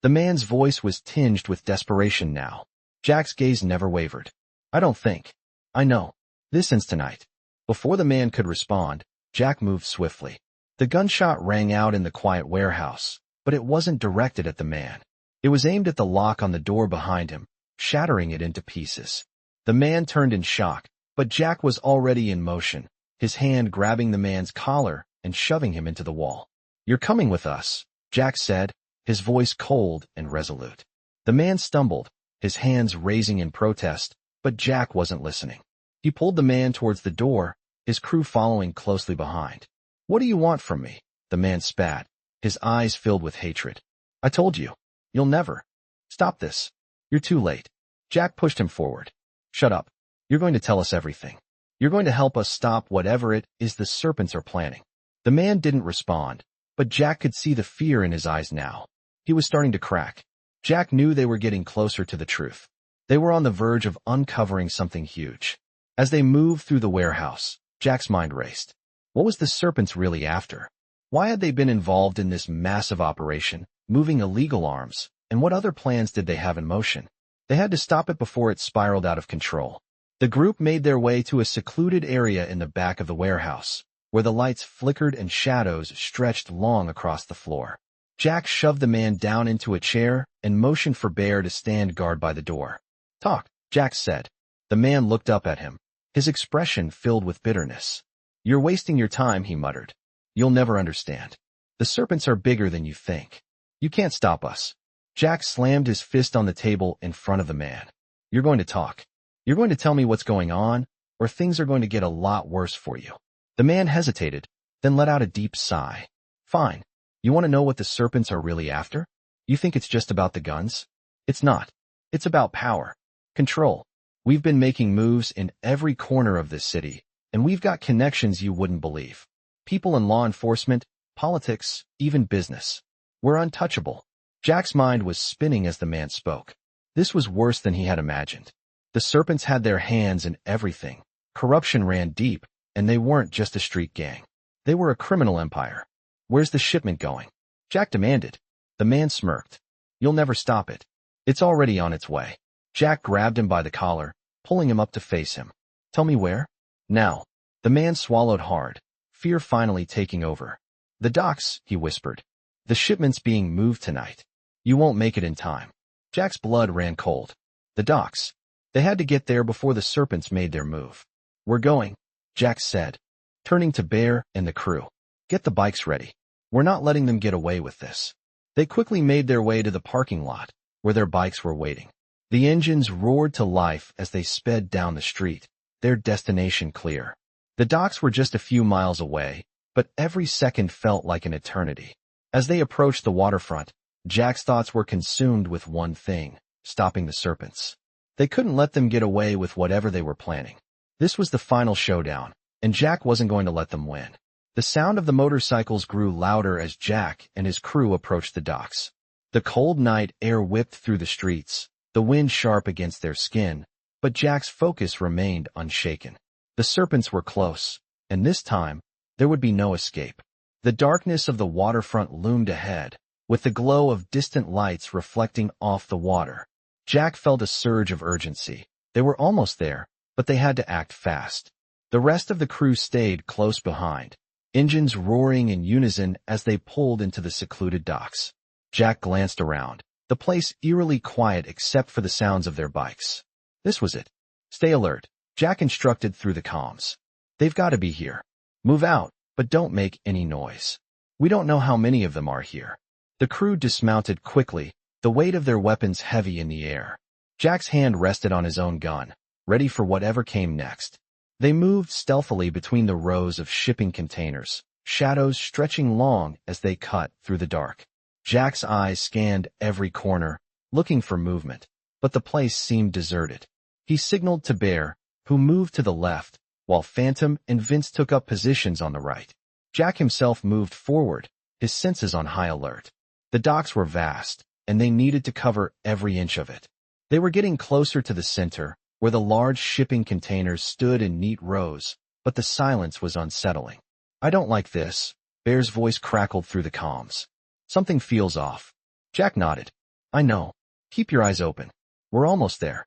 The man's voice was tinged with desperation now. Jack's gaze never wavered. "I don't think. I know. This ends tonight." Before the man could respond, Jack moved swiftly. The gunshot rang out in the quiet warehouse, but it wasn't directed at the man. It was aimed at the lock on the door behind him, shattering it into pieces. The man turned in shock, but Jack was already in motion, his hand grabbing the man's collar and shoving him into the wall. "You're coming with us," Jack said, his voice cold and resolute. The man stumbled, his hands raising in protest, but Jack wasn't listening. He pulled the man towards the door, his crew following closely behind. "What do you want from me?" the man spat, his eyes filled with hatred. "I told you. You'll never. Stop this. You're too late." Jack pushed him forward. "Shut up. You're going to tell us everything. You're going to help us stop whatever it is the Serpents are planning." The man didn't respond, but Jack could see the fear in his eyes now. He was starting to crack. Jack knew they were getting closer to the truth. They were on the verge of uncovering something huge. As they moved through the warehouse, Jack's mind raced. What was the Serpents really after? Why had they been involved in this massive operation, moving illegal arms, and what other plans did they have in motion? They had to stop it before it spiraled out of control. The group made their way to a secluded area in the back of the warehouse, where the lights flickered and shadows stretched long across the floor. Jack shoved the man down into a chair and motioned for Bear to stand guard by the door. "Talk," Jack said. The man looked up at him, his expression filled with bitterness. "You're wasting your time," he muttered. "You'll never understand. The Serpents are bigger than you think. You can't stop us." Jack slammed his fist on the table in front of the man. "You're going to talk. You're going to tell me what's going on, or things are going to get a lot worse for you." The man hesitated, then let out a deep sigh. "Fine. You want to know what the Serpents are really after? You think it's just about the guns? It's not. It's about power. Control. We've been making moves in every corner of this city, and we've got connections you wouldn't believe. People in law enforcement, politics, even business. We're untouchable. Jack's mind was spinning as the man spoke. This was worse than he had imagined. The Serpents had their hands in everything. Corruption ran deep, and they weren't just a street gang. They were a criminal empire. Where's the shipment going? Jack demanded. The man smirked. You'll never stop it. It's already on its way. Jack grabbed him by the collar, pulling him up to face him. Tell me where? Now. The man swallowed hard, fear finally taking over. The docks, he whispered. The shipment's being moved tonight. You won't make it in time. Jack's blood ran cold. The docks. They had to get there before the Serpents made their move. We're going, Jack said, turning to Bear and the crew. Get the bikes ready. We're not letting them get away with this. They quickly made their way to the parking lot, where their bikes were waiting. The engines roared to life as they sped down the street, their destination clear. The docks were just a few miles away, but every second felt like an eternity. As they approached the waterfront, Jack's thoughts were consumed with one thing: stopping the Serpents. They couldn't let them get away with whatever they were planning. This was the final showdown, and Jack wasn't going to let them win. The sound of the motorcycles grew louder as Jack and his crew approached the docks. The cold night air whipped through the streets, the wind sharp against their skin, but Jack's focus remained unshaken. The Serpents were close, and this time, there would be no escape. The darkness of the waterfront loomed ahead, with the glow of distant lights reflecting off the water. Jack felt a surge of urgency. They were almost there, but they had to act fast. The rest of the crew stayed close behind, engines roaring in unison as they pulled into the secluded docks. Jack glanced around, the place eerily quiet except for the sounds of their bikes. This was it. Stay alert, Jack instructed through the comms. They've got to be here. Move out, but don't make any noise. We don't know how many of them are here. The crew dismounted quickly, the weight of their weapons heavy in the air. Jack's hand rested on his own gun, ready for whatever came next. They moved stealthily between the rows of shipping containers, shadows stretching long as they cut through the dark. Jack's eyes scanned every corner, looking for movement, but the place seemed deserted. He signaled to Bear, who moved to the left, while Phantom and Vince took up positions on the right. Jack himself moved forward, his senses on high alert. The docks were vast, and they needed to cover every inch of it. They were getting closer to the center, where the large shipping containers stood in neat rows, but the silence was unsettling. I don't like this, Bear's voice crackled through the comms. Something feels off. Jack nodded. I know. Keep your eyes open. We're almost there.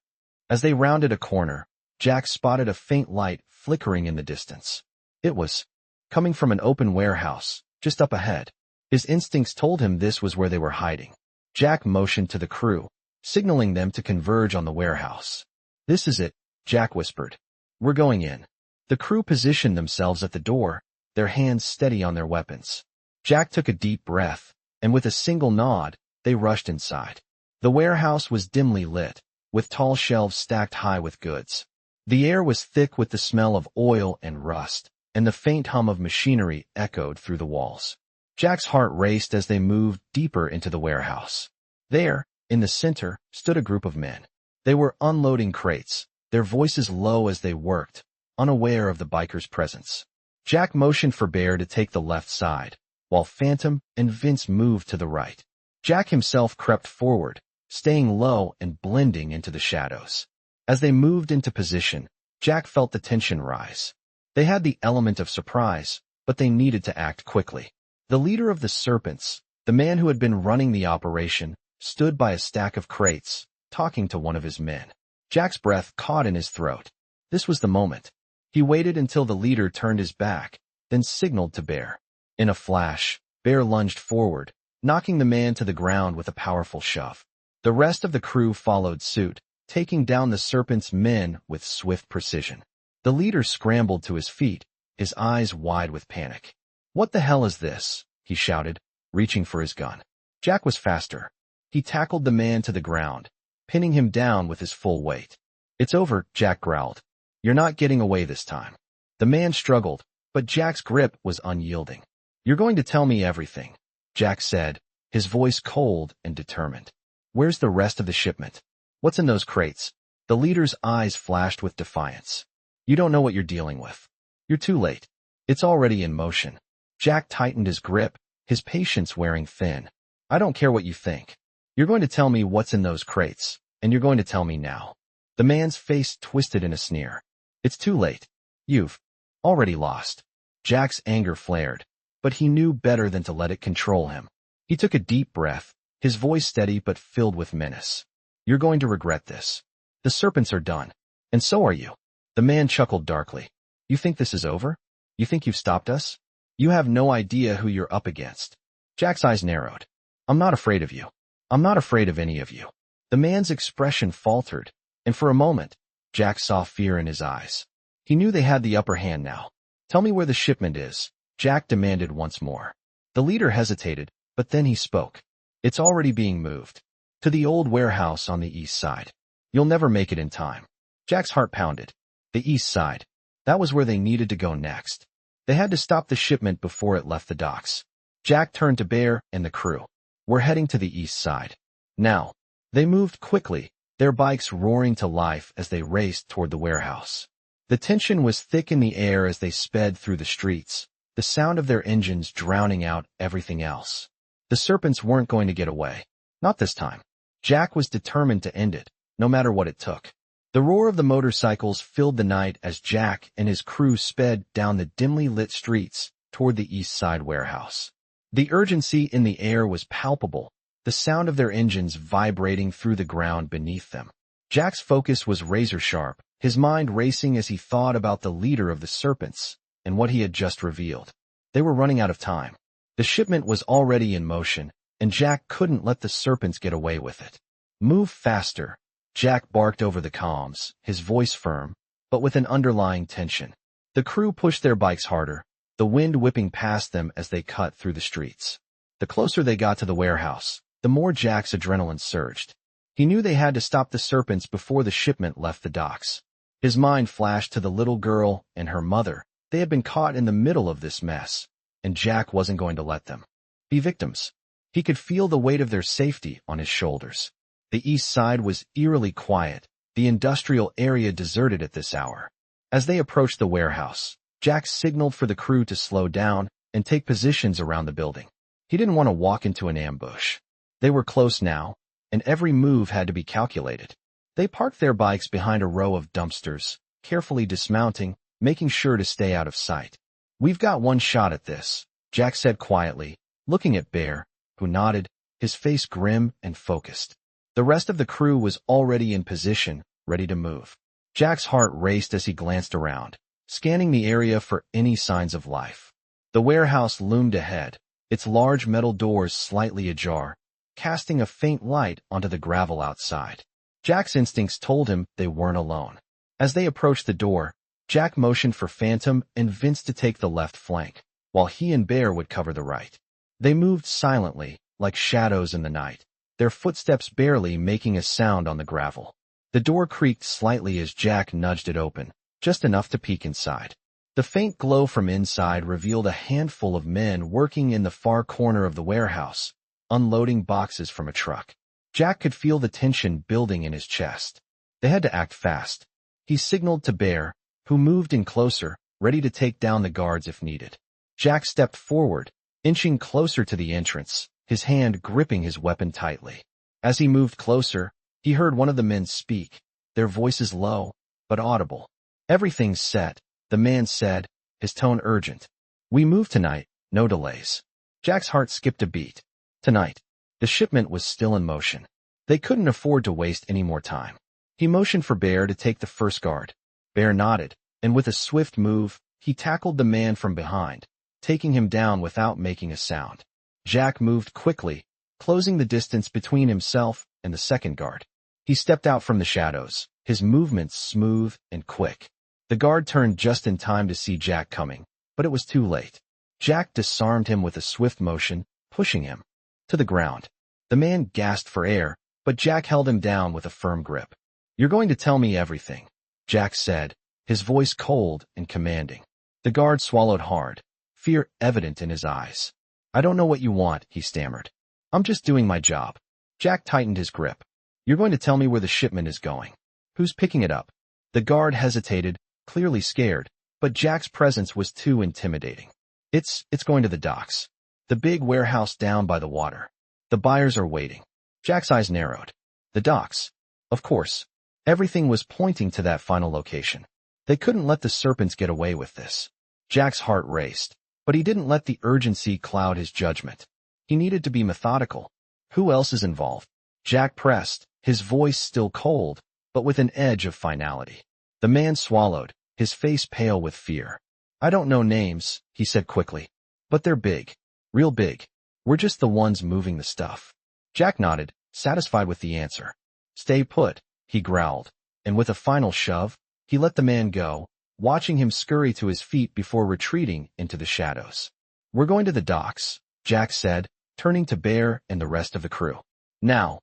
As they rounded a corner, Jack spotted a faint light flickering in the distance. It was coming from an open warehouse, just up ahead. His instincts told him this was where they were hiding. Jack motioned to the crew, signaling them to converge on the warehouse. This is it, Jack whispered. We're going in. The crew positioned themselves at the door, their hands steady on their weapons. Jack took a deep breath, and with a single nod, they rushed inside. The warehouse was dimly lit, with tall shelves stacked high with goods. The air was thick with the smell of oil and rust, and the faint hum of machinery echoed through the walls. Jack's heart raced as they moved deeper into the warehouse. There, in the center, stood a group of men. They were unloading crates, their voices low as they worked, unaware of the bikers' presence. Jack motioned for Bear to take the left side, while Phantom and Vince moved to the right. Jack himself crept forward, staying low and blending into the shadows. As they moved into position, Jack felt the tension rise. They had the element of surprise, but they needed to act quickly. The leader of the Serpents, the man who had been running the operation, stood by a stack of crates, talking to one of his men. Jack's breath caught in his throat. This was the moment. He waited until the leader turned his back, then signaled to Bear. In a flash, Bear lunged forward, knocking the man to the ground with a powerful shove. The rest of the crew followed suit, taking down the Serpents' men with swift precision. The leader scrambled to his feet, his eyes wide with panic. What the hell is this? He shouted, reaching for his gun. Jack was faster. He tackled the man to the ground, pinning him down with his full weight. It's over, Jack growled. You're not getting away this time. The man struggled, but Jack's grip was unyielding. You're going to tell me everything, Jack said, his voice cold and determined. Where's the rest of the shipment? What's in those crates? The leader's eyes flashed with defiance. You don't know what you're dealing with. You're too late. It's already in motion. Jack tightened his grip, his patience wearing thin. I don't care what you think. You're going to tell me what's in those crates, and you're going to tell me now. The man's face twisted in a sneer. It's too late. You've already lost. Jack's anger flared, but he knew better than to let it control him. He took a deep breath, his voice steady but filled with menace. You're going to regret this. The serpents are done. And so are you. The man chuckled darkly. You think this is over? You think you've stopped us? You have no idea who you're up against. Jack's eyes narrowed. I'm not afraid of you. I'm not afraid of any of you. The man's expression faltered, and for a moment, Jack saw fear in his eyes. He knew they had the upper hand now. Tell me where the shipment is, Jack demanded once more. The leader hesitated, but then he spoke. It's already being moved. To the old warehouse on the east side. You'll never make it in time. Jack's heart pounded. The east side. That was where they needed to go next. They had to stop the shipment before it left the docks. Jack turned to Bear and the crew. We're heading to the east side. Now. They moved quickly, their bikes roaring to life as they raced toward the warehouse. The tension was thick in the air as they sped through the streets, the sound of their engines drowning out everything else. The serpents weren't going to get away. Not this time. Jack was determined to end it, no matter what it took. The roar of the motorcycles filled the night as Jack and his crew sped down the dimly lit streets toward the east side warehouse. The urgency in the air was palpable, the sound of their engines vibrating through the ground beneath them. Jack's focus was razor-sharp, his mind racing as he thought about the leader of the Serpents and what he had just revealed. They were running out of time. The shipment was already in motion, and Jack couldn't let the Serpents get away with it. Move faster, Jack barked over the comms, his voice firm, but with an underlying tension. The crew pushed their bikes harder, the wind whipping past them as they cut through the streets. The closer they got to the warehouse, the more Jack's adrenaline surged. He knew they had to stop the Serpents before the shipment left the docks. His mind flashed to the little girl and her mother. They had been caught in the middle of this mess, and Jack wasn't going to let them be victims. He could feel the weight of their safety on his shoulders. The east side was eerily quiet, the industrial area deserted at this hour. As they approached the warehouse, Jack signaled for the crew to slow down and take positions around the building. He didn't want to walk into an ambush. They were close now, and every move had to be calculated. They parked their bikes behind a row of dumpsters, carefully dismounting, making sure to stay out of sight. We've got one shot at this, Jack said quietly, looking at Bear, who nodded, his face grim and focused. The rest of the crew was already in position, ready to move. Jack's heart raced as he glanced around, scanning the area for any signs of life. The warehouse loomed ahead, its large metal doors slightly ajar, casting a faint light onto the gravel outside. Jack's instincts told him they weren't alone. As they approached the door, Jack motioned for Phantom and Vince to take the left flank, while he and Bear would cover the right. They moved silently, like shadows in the night, their footsteps barely making a sound on the gravel. The door creaked slightly as Jack nudged it open, just enough to peek inside. The faint glow from inside revealed a handful of men working in the far corner of the warehouse, unloading boxes from a truck. Jack could feel the tension building in his chest. They had to act fast. He signaled to Bear, who moved in closer, ready to take down the guards if needed. Jack stepped forward, inching closer to the entrance, his hand gripping his weapon tightly. As he moved closer, he heard one of the men speak, their voices low, but audible. Everything's set, the man said, his tone urgent. We move tonight, no delays. Jack's heart skipped a beat. Tonight. The shipment was still in motion. They couldn't afford to waste any more time. He motioned for Bear to take the first guard. Bear nodded, and with a swift move, he tackled the man from behind, taking him down without making a sound. Jack moved quickly, closing the distance between himself and the second guard. He stepped out from the shadows, his movements smooth and quick. The guard turned just in time to see Jack coming, but it was too late. Jack disarmed him with a swift motion, pushing him to the ground. The man gasped for air, but Jack held him down with a firm grip. You're going to tell me everything, Jack said, his voice cold and commanding. The guard swallowed hard, fear evident in his eyes. I don't know what you want, he stammered. I'm just doing my job. Jack tightened his grip. You're going to tell me where the shipment is going. Who's picking it up? The guard hesitated, clearly scared, but Jack's presence was too intimidating. It's going to the docks. The big warehouse down by the water. The buyers are waiting. Jack's eyes narrowed. The docks. Of course. Everything was pointing to that final location. They couldn't let the Serpents get away with this. Jack's heart raced, but he didn't let the urgency cloud his judgment. He needed to be methodical. Who else is involved? Jack pressed, his voice still cold, but with an edge of finality. The man swallowed, his face pale with fear. I don't know names, he said quickly. But they're big. Real big. We're just the ones moving the stuff. Jack nodded, satisfied with the answer. Stay put, he growled, and with a final shove, he let the man go, watching him scurry to his feet before retreating into the shadows. We're going to the docks, Jack said, turning to Bear and the rest of the crew. Now.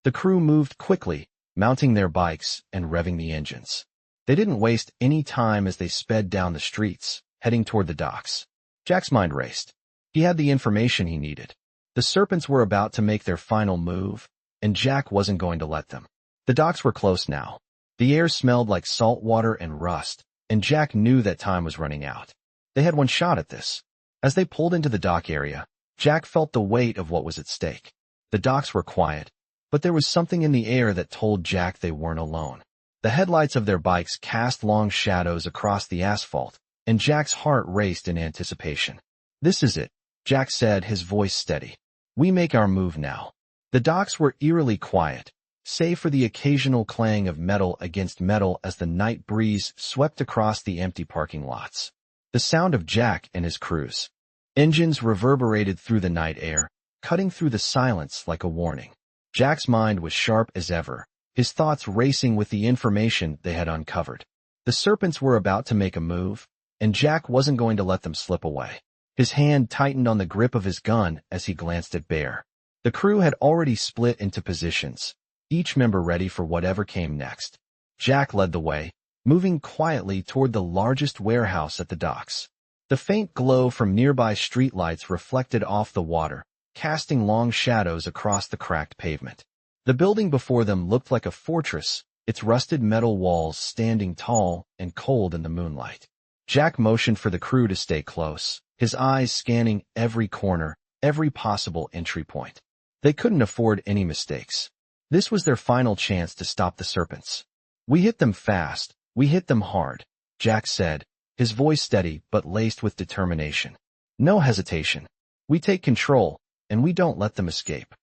The crew moved quickly, mounting their bikes and revving the engines. They didn't waste any time as they sped down the streets, heading toward the docks. Jack's mind raced. He had the information he needed. The Serpents were about to make their final move, and Jack wasn't going to let them. The docks were close now. The air smelled like salt water and rust, and Jack knew that time was running out. They had one shot at this. As they pulled into the dock area, Jack felt the weight of what was at stake. The docks were quiet, but there was something in the air that told Jack they weren't alone. The headlights of their bikes cast long shadows across the asphalt, and Jack's heart raced in anticipation. This is it, Jack said, his voice steady. We make our move now. The docks were eerily quiet, save for the occasional clang of metal against metal as the night breeze swept across the empty parking lots. The sound of Jack and his crew's engines reverberated through the night air, cutting through the silence like a warning. Jack's mind was sharp as ever, his thoughts racing with the information they had uncovered. The Serpents were about to make a move, and Jack wasn't going to let them slip away. His hand tightened on the grip of his gun as he glanced at Bear. The crew had already split into positions, each member ready for whatever came next. Jack led the way, moving quietly toward the largest warehouse at the docks. The faint glow from nearby streetlights reflected off the water, casting long shadows across the cracked pavement. The building before them looked like a fortress, its rusted metal walls standing tall and cold in the moonlight. Jack motioned for the crew to stay close, his eyes scanning every corner, every possible entry point. They couldn't afford any mistakes. This was their final chance to stop the Serpents. We hit them fast, we hit them hard, Jack said, his voice steady but laced with determination. No hesitation. We take control, and we don't let them escape.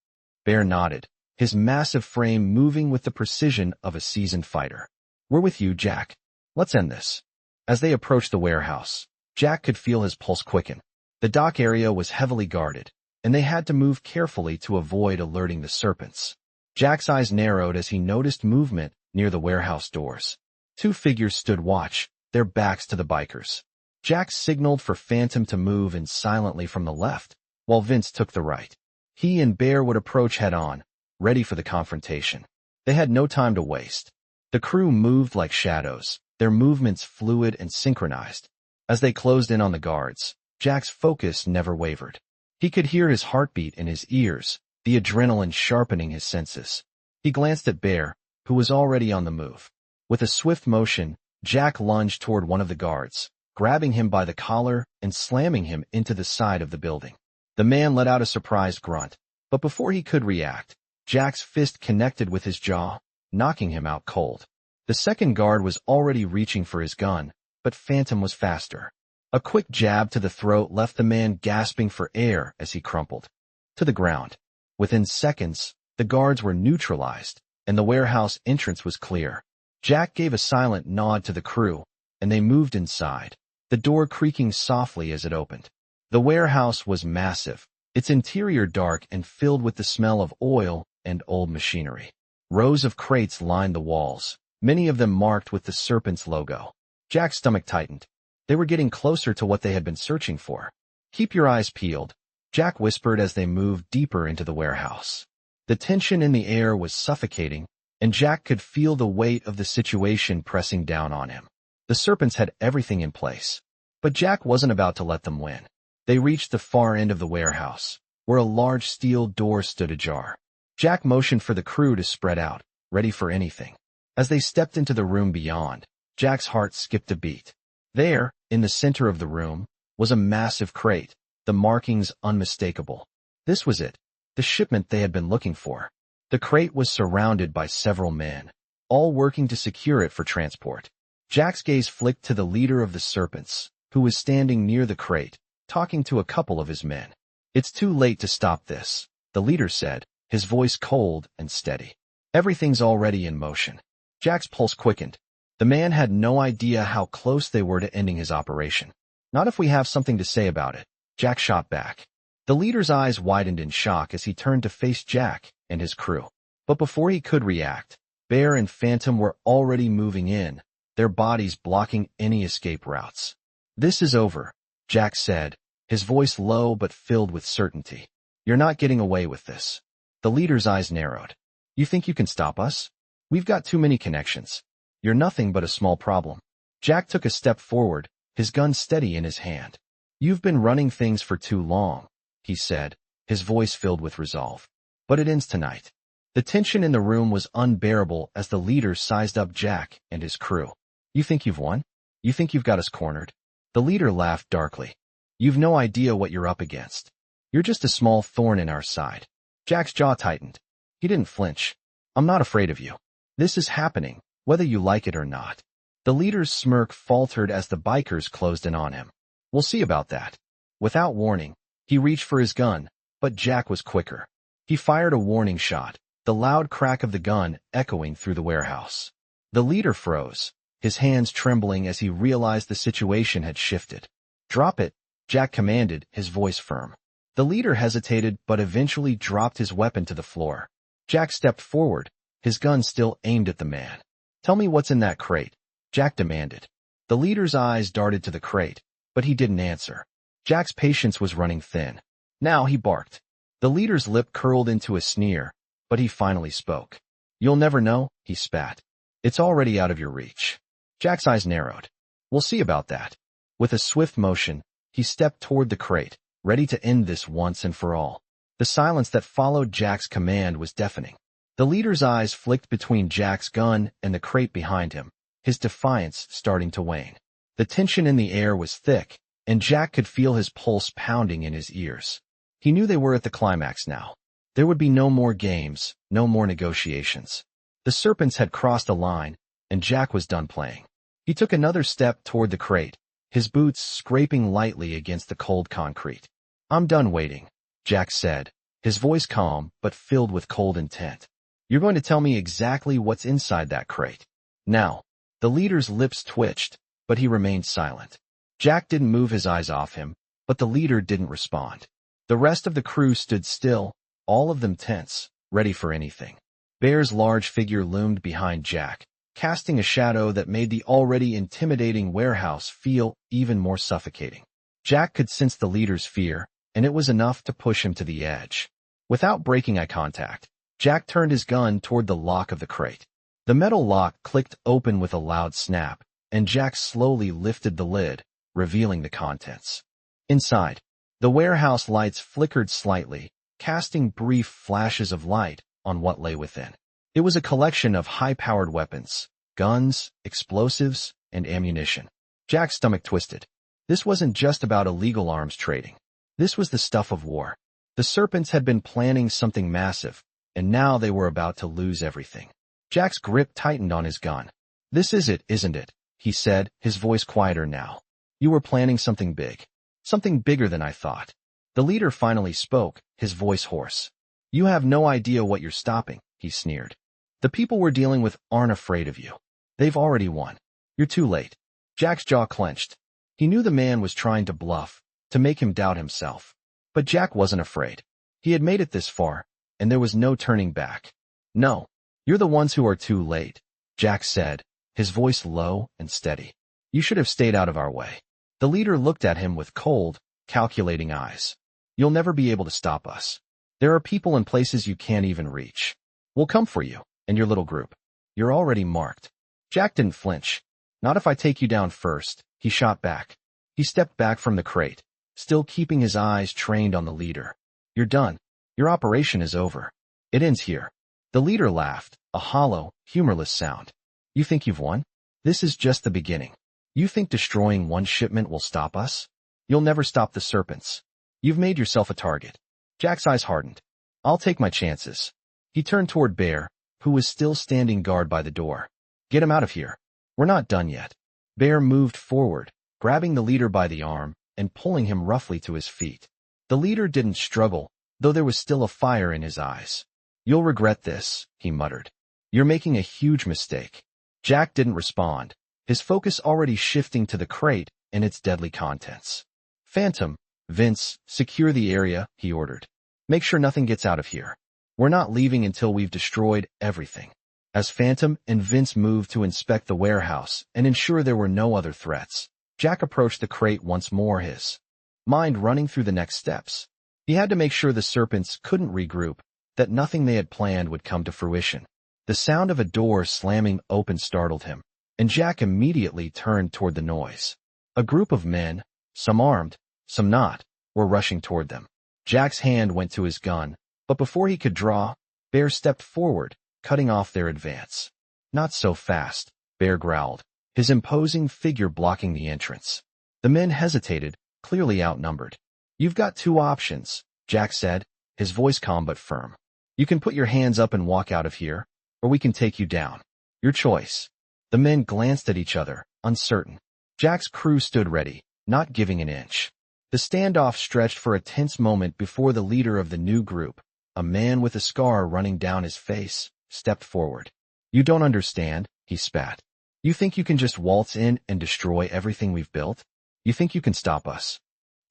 Bear nodded, his massive frame moving with the precision of a seasoned fighter. We're with you, Jack. Let's end this. As they approached the warehouse, Jack could feel his pulse quicken. The dock area was heavily guarded, and they had to move carefully to avoid alerting the Serpents. Jack's eyes narrowed as he noticed movement near the warehouse doors. Two figures stood watch, their backs to the bikers. Jack signaled for Phantom to move in silently from the left, while Vince took the right. He and Bear would approach head-on, ready for the confrontation. They had no time to waste. The crew moved like shadows, their movements fluid and synchronized. As they closed in on the guards, Jack's focus never wavered. He could hear his heartbeat in his ears, the adrenaline sharpening his senses. He glanced at Bear, who was already on the move. With a swift motion, Jack lunged toward one of the guards, grabbing him by the collar and slamming him into the side of the building. The man let out a surprised grunt, but before he could react, Jack's fist connected with his jaw, knocking him out cold. The second guard was already reaching for his gun, but Phantom was faster. A quick jab to the throat left the man gasping for air as he crumpled to the ground. Within seconds, the guards were neutralized, and the warehouse entrance was clear. Jack gave a silent nod to the crew, and they moved inside, the door creaking softly as it opened. The warehouse was massive, its interior dark and filled with the smell of oil and old machinery. Rows of crates lined the walls, many of them marked with the Serpents logo. Jack's stomach tightened. They were getting closer to what they had been searching for. Keep your eyes peeled, Jack whispered as they moved deeper into the warehouse. The tension in the air was suffocating, and Jack could feel the weight of the situation pressing down on him. The Serpents had everything in place, but Jack wasn't about to let them win. They reached the far end of the warehouse, where a large steel door stood ajar. Jack motioned for the crew to spread out, ready for anything. As they stepped into the room beyond, Jack's heart skipped a beat. There, in the center of the room, was a massive crate, the markings unmistakable. This was it, the shipment they had been looking for. The crate was surrounded by several men, all working to secure it for transport. Jack's gaze flicked to the leader of the Serpents, who was standing near the crate, talking to a couple of his men. "It's too late to stop this," the leader said, his voice cold and steady. "Everything's already in motion." Jack's pulse quickened. The man had no idea how close they were to ending his operation. "Not if we have something to say about it," Jack shot back. The leader's eyes widened in shock as he turned to face Jack and his crew. But before he could react, Bear and Phantom were already moving in, their bodies blocking any escape routes. "This is over," Jack said, his voice low but filled with certainty. "You're not getting away with this." The leader's eyes narrowed. "You think you can stop us? We've got too many connections. You're nothing but a small problem." Jack took a step forward, his gun steady in his hand. "You've been running things for too long," he said, his voice filled with resolve. "But it ends tonight." The tension in the room was unbearable as the leader sized up Jack and his crew. "You think you've won? You think you've got us cornered?" The leader laughed darkly. "You've no idea what you're up against. You're just a small thorn in our side." Jack's jaw tightened. He didn't flinch. "I'm not afraid of you. This is happening, whether you like it or not." The leader's smirk faltered as the bikers closed in on him. "We'll see about that." Without warning, he reached for his gun, but Jack was quicker. He fired a warning shot, the loud crack of the gun echoing through the warehouse. The leader froze, his hands trembling as he realized the situation had shifted. "Drop it," Jack commanded, his voice firm. The leader hesitated but eventually dropped his weapon to the floor. Jack stepped forward, his gun still aimed at the man. "Tell me what's in that crate," Jack demanded. The leader's eyes darted to the crate, but he didn't answer. Jack's patience was running thin. Now he barked. The leader's lip curled into a sneer, but he finally spoke. "You'll never know," he spat. "It's already out of your reach." Jack's eyes narrowed. "We'll see about that." With a swift motion, he stepped toward the crate, ready to end this once and for all. The silence that followed Jack's command was deafening. The leader's eyes flicked between Jack's gun and the crate behind him, his defiance starting to wane. The tension in the air was thick, and Jack could feel his pulse pounding in his ears. He knew they were at the climax now. There would be no more games, no more negotiations. The Serpents had crossed a line, and Jack was done playing. He took another step toward the crate, his boots scraping lightly against the cold concrete. "I'm done waiting," Jack said, his voice calm but filled with cold intent. "You're going to tell me exactly what's inside that crate." Now, the leader's lips twitched, but he remained silent. Jack didn't move his eyes off him, but the leader didn't respond. The rest of the crew stood still, all of them tense, ready for anything. Bear's large figure loomed behind Jack, casting a shadow that made the already intimidating warehouse feel even more suffocating. Jack could sense the leader's fear, and it was enough to push him to the edge. Without breaking eye contact, Jack turned his gun toward the lock of the crate. The metal lock clicked open with a loud snap, and Jack slowly lifted the lid, revealing the contents. Inside, the warehouse lights flickered slightly, casting brief flashes of light on what lay within. It was a collection of high-powered weapons, guns, explosives, and ammunition. Jack's stomach twisted. This wasn't just about illegal arms trading. This was the stuff of war. The Serpents had been planning something massive, and now they were about to lose everything. Jack's grip tightened on his gun. "This is it, isn't it?" he said, his voice quieter now. "You were planning something big. Something bigger than I thought." The leader finally spoke, his voice hoarse. "You have no idea what you're stopping," he sneered. "The people we're dealing with aren't afraid of you. They've already won. You're too late." Jack's jaw clenched. He knew the man was trying to bluff, to make him doubt himself. But Jack wasn't afraid. He had made it this far, and there was no turning back. "No, you're the ones who are too late," Jack said, his voice low and steady. "You should have stayed out of our way." The leader looked at him with cold, calculating eyes. "You'll never be able to stop us. There are people and places you can't even reach. We'll come for you, and your little group. You're already marked." Jack didn't flinch. "Not if I take you down first," he shot back. He stepped back from the crate, still keeping his eyes trained on the leader. "You're done. Your operation is over. It ends here." The leader laughed, a hollow, humorless sound. You think you've won? This is just the beginning. You think destroying one shipment will stop us? You'll never stop the serpents. You've made yourself a target. Jack's eyes hardened. I'll take my chances. He turned toward Bear, who was still standing guard by the door. Get him out of here. We're not done yet. Bear moved forward, grabbing the leader by the arm and pulling him roughly to his feet. The leader didn't struggle, though there was still a fire in his eyes. You'll regret this, he muttered. You're making a huge mistake. Jack didn't respond, his focus already shifting to the crate and its deadly contents. Phantom, Vince, secure the area, he ordered. Make sure nothing gets out of here. We're not leaving until we've destroyed everything. As Phantom and Vince moved to inspect the warehouse and ensure there were no other threats, Jack approached the crate once more, his mind running through the next steps. He had to make sure the serpents couldn't regroup, that nothing they had planned would come to fruition. The sound of a door slamming open startled him, and Jack immediately turned toward the noise. A group of men, some armed, some not, were rushing toward them. Jack's hand went to his gun, but before he could draw, Bear stepped forward, cutting off their advance. Not so fast, Bear growled, his imposing figure blocking the entrance. The men hesitated, clearly outnumbered. You've got two options, Jack said, his voice calm but firm. You can put your hands up and walk out of here, or we can take you down. Your choice. The men glanced at each other, uncertain. Jack's crew stood ready, not giving an inch. The standoff stretched for a tense moment before the leader of the new group, a man with a scar running down his face, stepped forward. You don't understand, he spat. You think you can just waltz in and destroy everything we've built? You think you can stop us?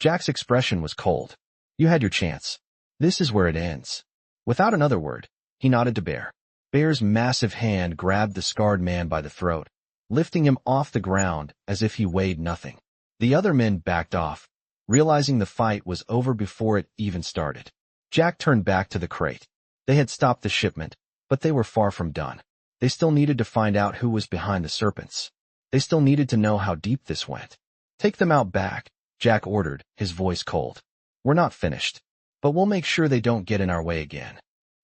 Jack's expression was cold. You had your chance. This is where it ends. Without another word, he nodded to Bear. Bear's massive hand grabbed the scarred man by the throat, lifting him off the ground as if he weighed nothing. The other men backed off, realizing the fight was over before it even started. Jack turned back to the crate. They had stopped the shipment, but they were far from done. They still needed to find out who was behind the serpents. They still needed to know how deep this went. Take them out back, Jack ordered, his voice cold. We're not finished, but we'll make sure they don't get in our way again.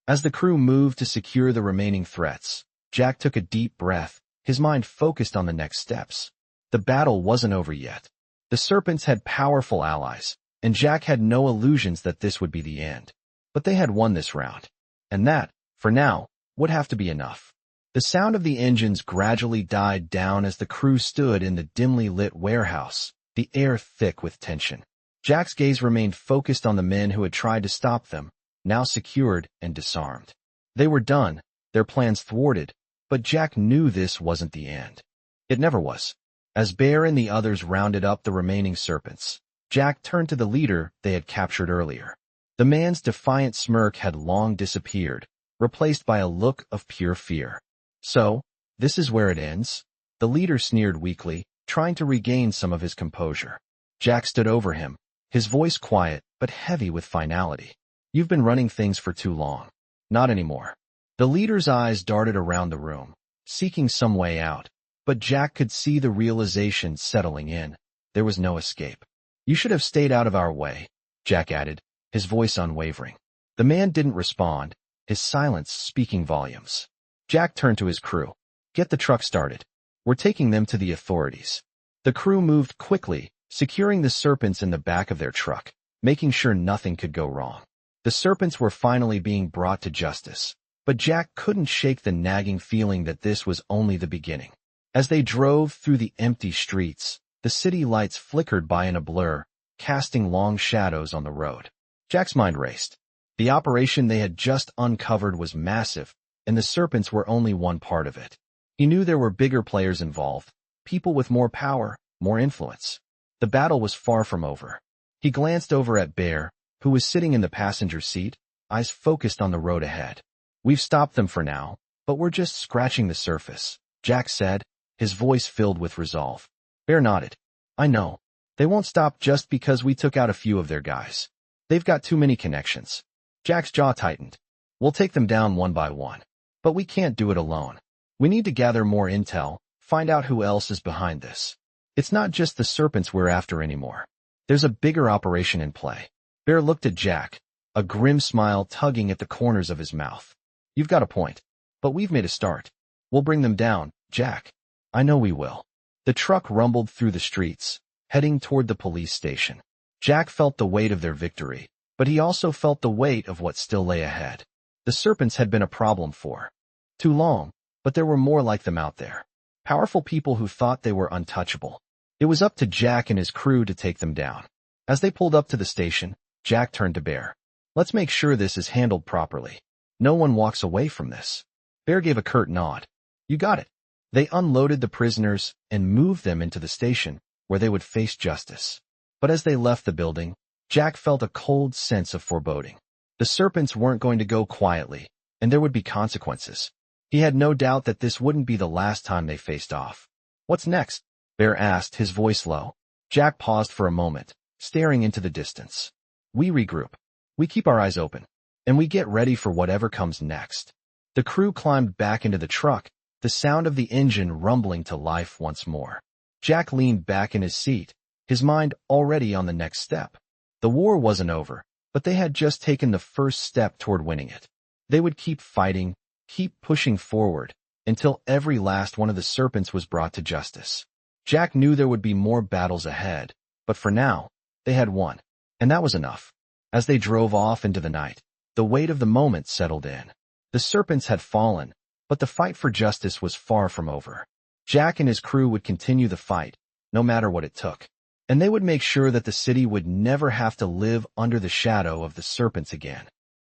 As the crew moved to secure the remaining threats, Jack took a deep breath, his mind focused on the next steps. The battle wasn't over yet. The serpents had powerful allies, and Jack had no illusions that this would be the end. But they had won this round. And that, for now, would have to be enough. The sound of the engines gradually died down as the crew stood in the dimly lit warehouse, the air thick with tension. Jack's gaze remained focused on the men who had tried to stop them, now secured and disarmed. They were done, their plans thwarted, but Jack knew this wasn't the end. It never was. As Bear and the others rounded up the remaining serpents, Jack turned to the leader they had captured earlier. The man's defiant smirk had long disappeared, replaced by a look of pure fear. So, this is where it ends? The leader sneered weakly, trying to regain some of his composure. Jack stood over him, his voice quiet but heavy with finality. You've been running things for too long. Not anymore. The leader's eyes darted around the room, seeking some way out, but Jack could see the realization settling in. There was no escape. You should have stayed out of our way, Jack added, his voice unwavering. The man didn't respond, his silence speaking volumes. Jack turned to his crew. Get the truck started. We're taking them to the authorities. The crew moved quickly, securing the serpents in the back of their truck, making sure nothing could go wrong. The serpents were finally being brought to justice, but Jack couldn't shake the nagging feeling that this was only the beginning. As they drove through the empty streets, the city lights flickered by in a blur, casting long shadows on the road. Jack's mind raced. The operation they had just uncovered was massive, and the serpents were only one part of it. He knew there were bigger players involved, people with more power, more influence. The battle was far from over. He glanced over at Bear, who was sitting in the passenger seat, eyes focused on the road ahead. We've stopped them for now, but we're just scratching the surface, Jack said, his voice filled with resolve. Bear nodded. I know. They won't stop just because we took out a few of their guys. They've got too many connections. Jack's jaw tightened. We'll take them down one by one. But we can't do it alone. We need to gather more intel, find out who else is behind this. It's not just the serpents we're after anymore. There's a bigger operation in play. Bear looked at Jack, a grim smile tugging at the corners of his mouth. You've got a point. But we've made a start. We'll bring them down, Jack, I know we will. The truck rumbled through the streets, heading toward the police station. Jack felt the weight of their victory, but he also felt the weight of what still lay ahead. The Serpents had been a problem for too long, but there were more like them out there. Powerful people who thought they were untouchable. It was up to Jack and his crew to take them down. As they pulled up to the station, Jack turned to Bear. Let's make sure this is handled properly. No one walks away from this. Bear gave a curt nod. You got it. They unloaded the prisoners and moved them into the station, where they would face justice. But as they left the building, Jack felt a cold sense of foreboding. The Serpents weren't going to go quietly, and there would be consequences. He had no doubt that this wouldn't be the last time they faced off. What's next? Bear asked, his voice low. Jack paused for a moment, staring into the distance. We regroup. We keep our eyes open. And we get ready for whatever comes next. The crew climbed back into the truck, the sound of the engine rumbling to life once more. Jack leaned back in his seat, his mind already on the next step. The war wasn't over, but they had just taken the first step toward winning it. They would keep fighting, keep pushing forward, until every last one of the Serpents was brought to justice. Jack knew there would be more battles ahead, but for now, they had won. And that was enough. As they drove off into the night, the weight of the moment settled in. The Serpents had fallen, but the fight for justice was far from over. Jack and his crew would continue the fight, no matter what it took. And they would make sure that the city would never have to live under the shadow of the Serpents again.